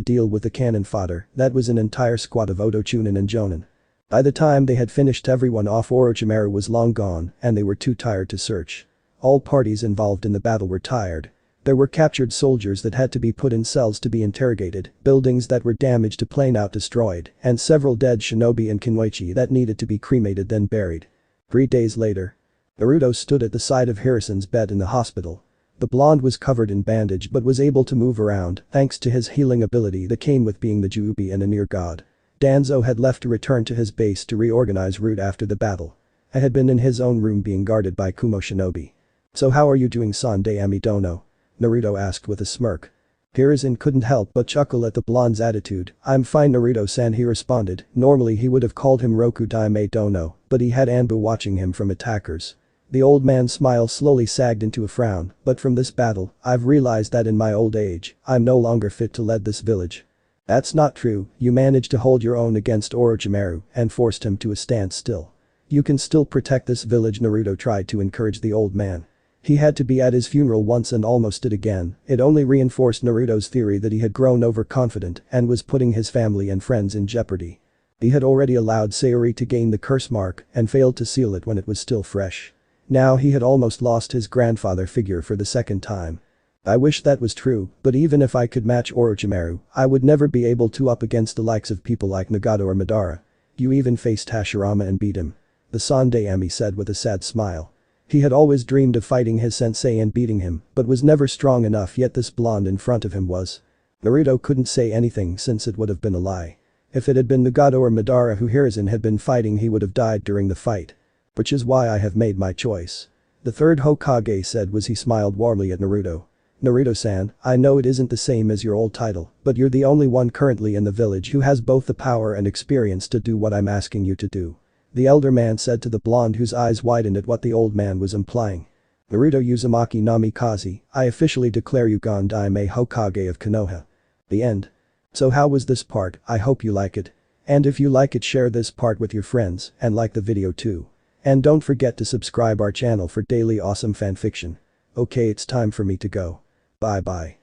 deal with the cannon fodder. That was an entire squad of Odo Chunin and Jonin. By the time they had finished everyone off, Orochimaru was long gone and they were too tired to search. All parties involved in the battle were tired. There were captured soldiers that had to be put in cells to be interrogated, buildings that were damaged to plain out destroyed, and several dead shinobi and kinwaichi that needed to be cremated then buried. 3 days later. Naruto stood at the side of Hiruzen's bed in the hospital. The blonde was covered in bandage but was able to move around thanks to his healing ability that came with being the Juubi and a near god. Danzo had left to return to his base to reorganize route after the battle. I had been in his own room being guarded by Kumo shinobi. "So how are you doing, Sandaime Dono?" Naruto asked with a smirk. Hiruzen couldn't help but chuckle at the blonde's attitude. "I'm fine, Naruto-san," he responded. Normally he would have called him Roku Daime Dono, but he had Anbu watching him from attackers. The old man's smile slowly sagged into a frown, "But from this battle, I've realized that in my old age, I'm no longer fit to lead this village." "That's not true, you managed to hold your own against Orochimaru and forced him to a standstill. You can still protect this village," Naruto tried to encourage the old man. He had to be at his funeral once and almost did again. It only reinforced Naruto's theory that he had grown overconfident and was putting his family and friends in jeopardy. He had already allowed Sayori to gain the curse mark and failed to seal it when it was still fresh. Now he had almost lost his grandfather figure for the second time. "I wish that was true, but even if I could match Orochimaru, I would never be able to up against the likes of people like Nagato or Madara. You even faced Hashirama and beat him," the Sandaime said with a sad smile. He had always dreamed of fighting his sensei and beating him, but was never strong enough, yet this blonde in front of him was. Naruto couldn't say anything since it would have been a lie. If it had been Nagato or Madara who Hiruzen had been fighting, he would have died during the fight. "Which is why I have made my choice," the third Hokage said as he smiled warmly at Naruto. "Naruto-san, I know it isn't the same as your old title, but you're the only one currently in the village who has both the power and experience to do what I'm asking you to do," the elder man said to the blonde, whose eyes widened at what the old man was implying. "Naruto Uzumaki Namikaze, I officially declare you Daime Hokage of Konoha." The end. So how was this part? I hope you like it. And if you like it, share this part with your friends and like the video too. And don't forget to subscribe our channel for daily awesome fanfiction. Okay, it's time for me to go. Bye bye.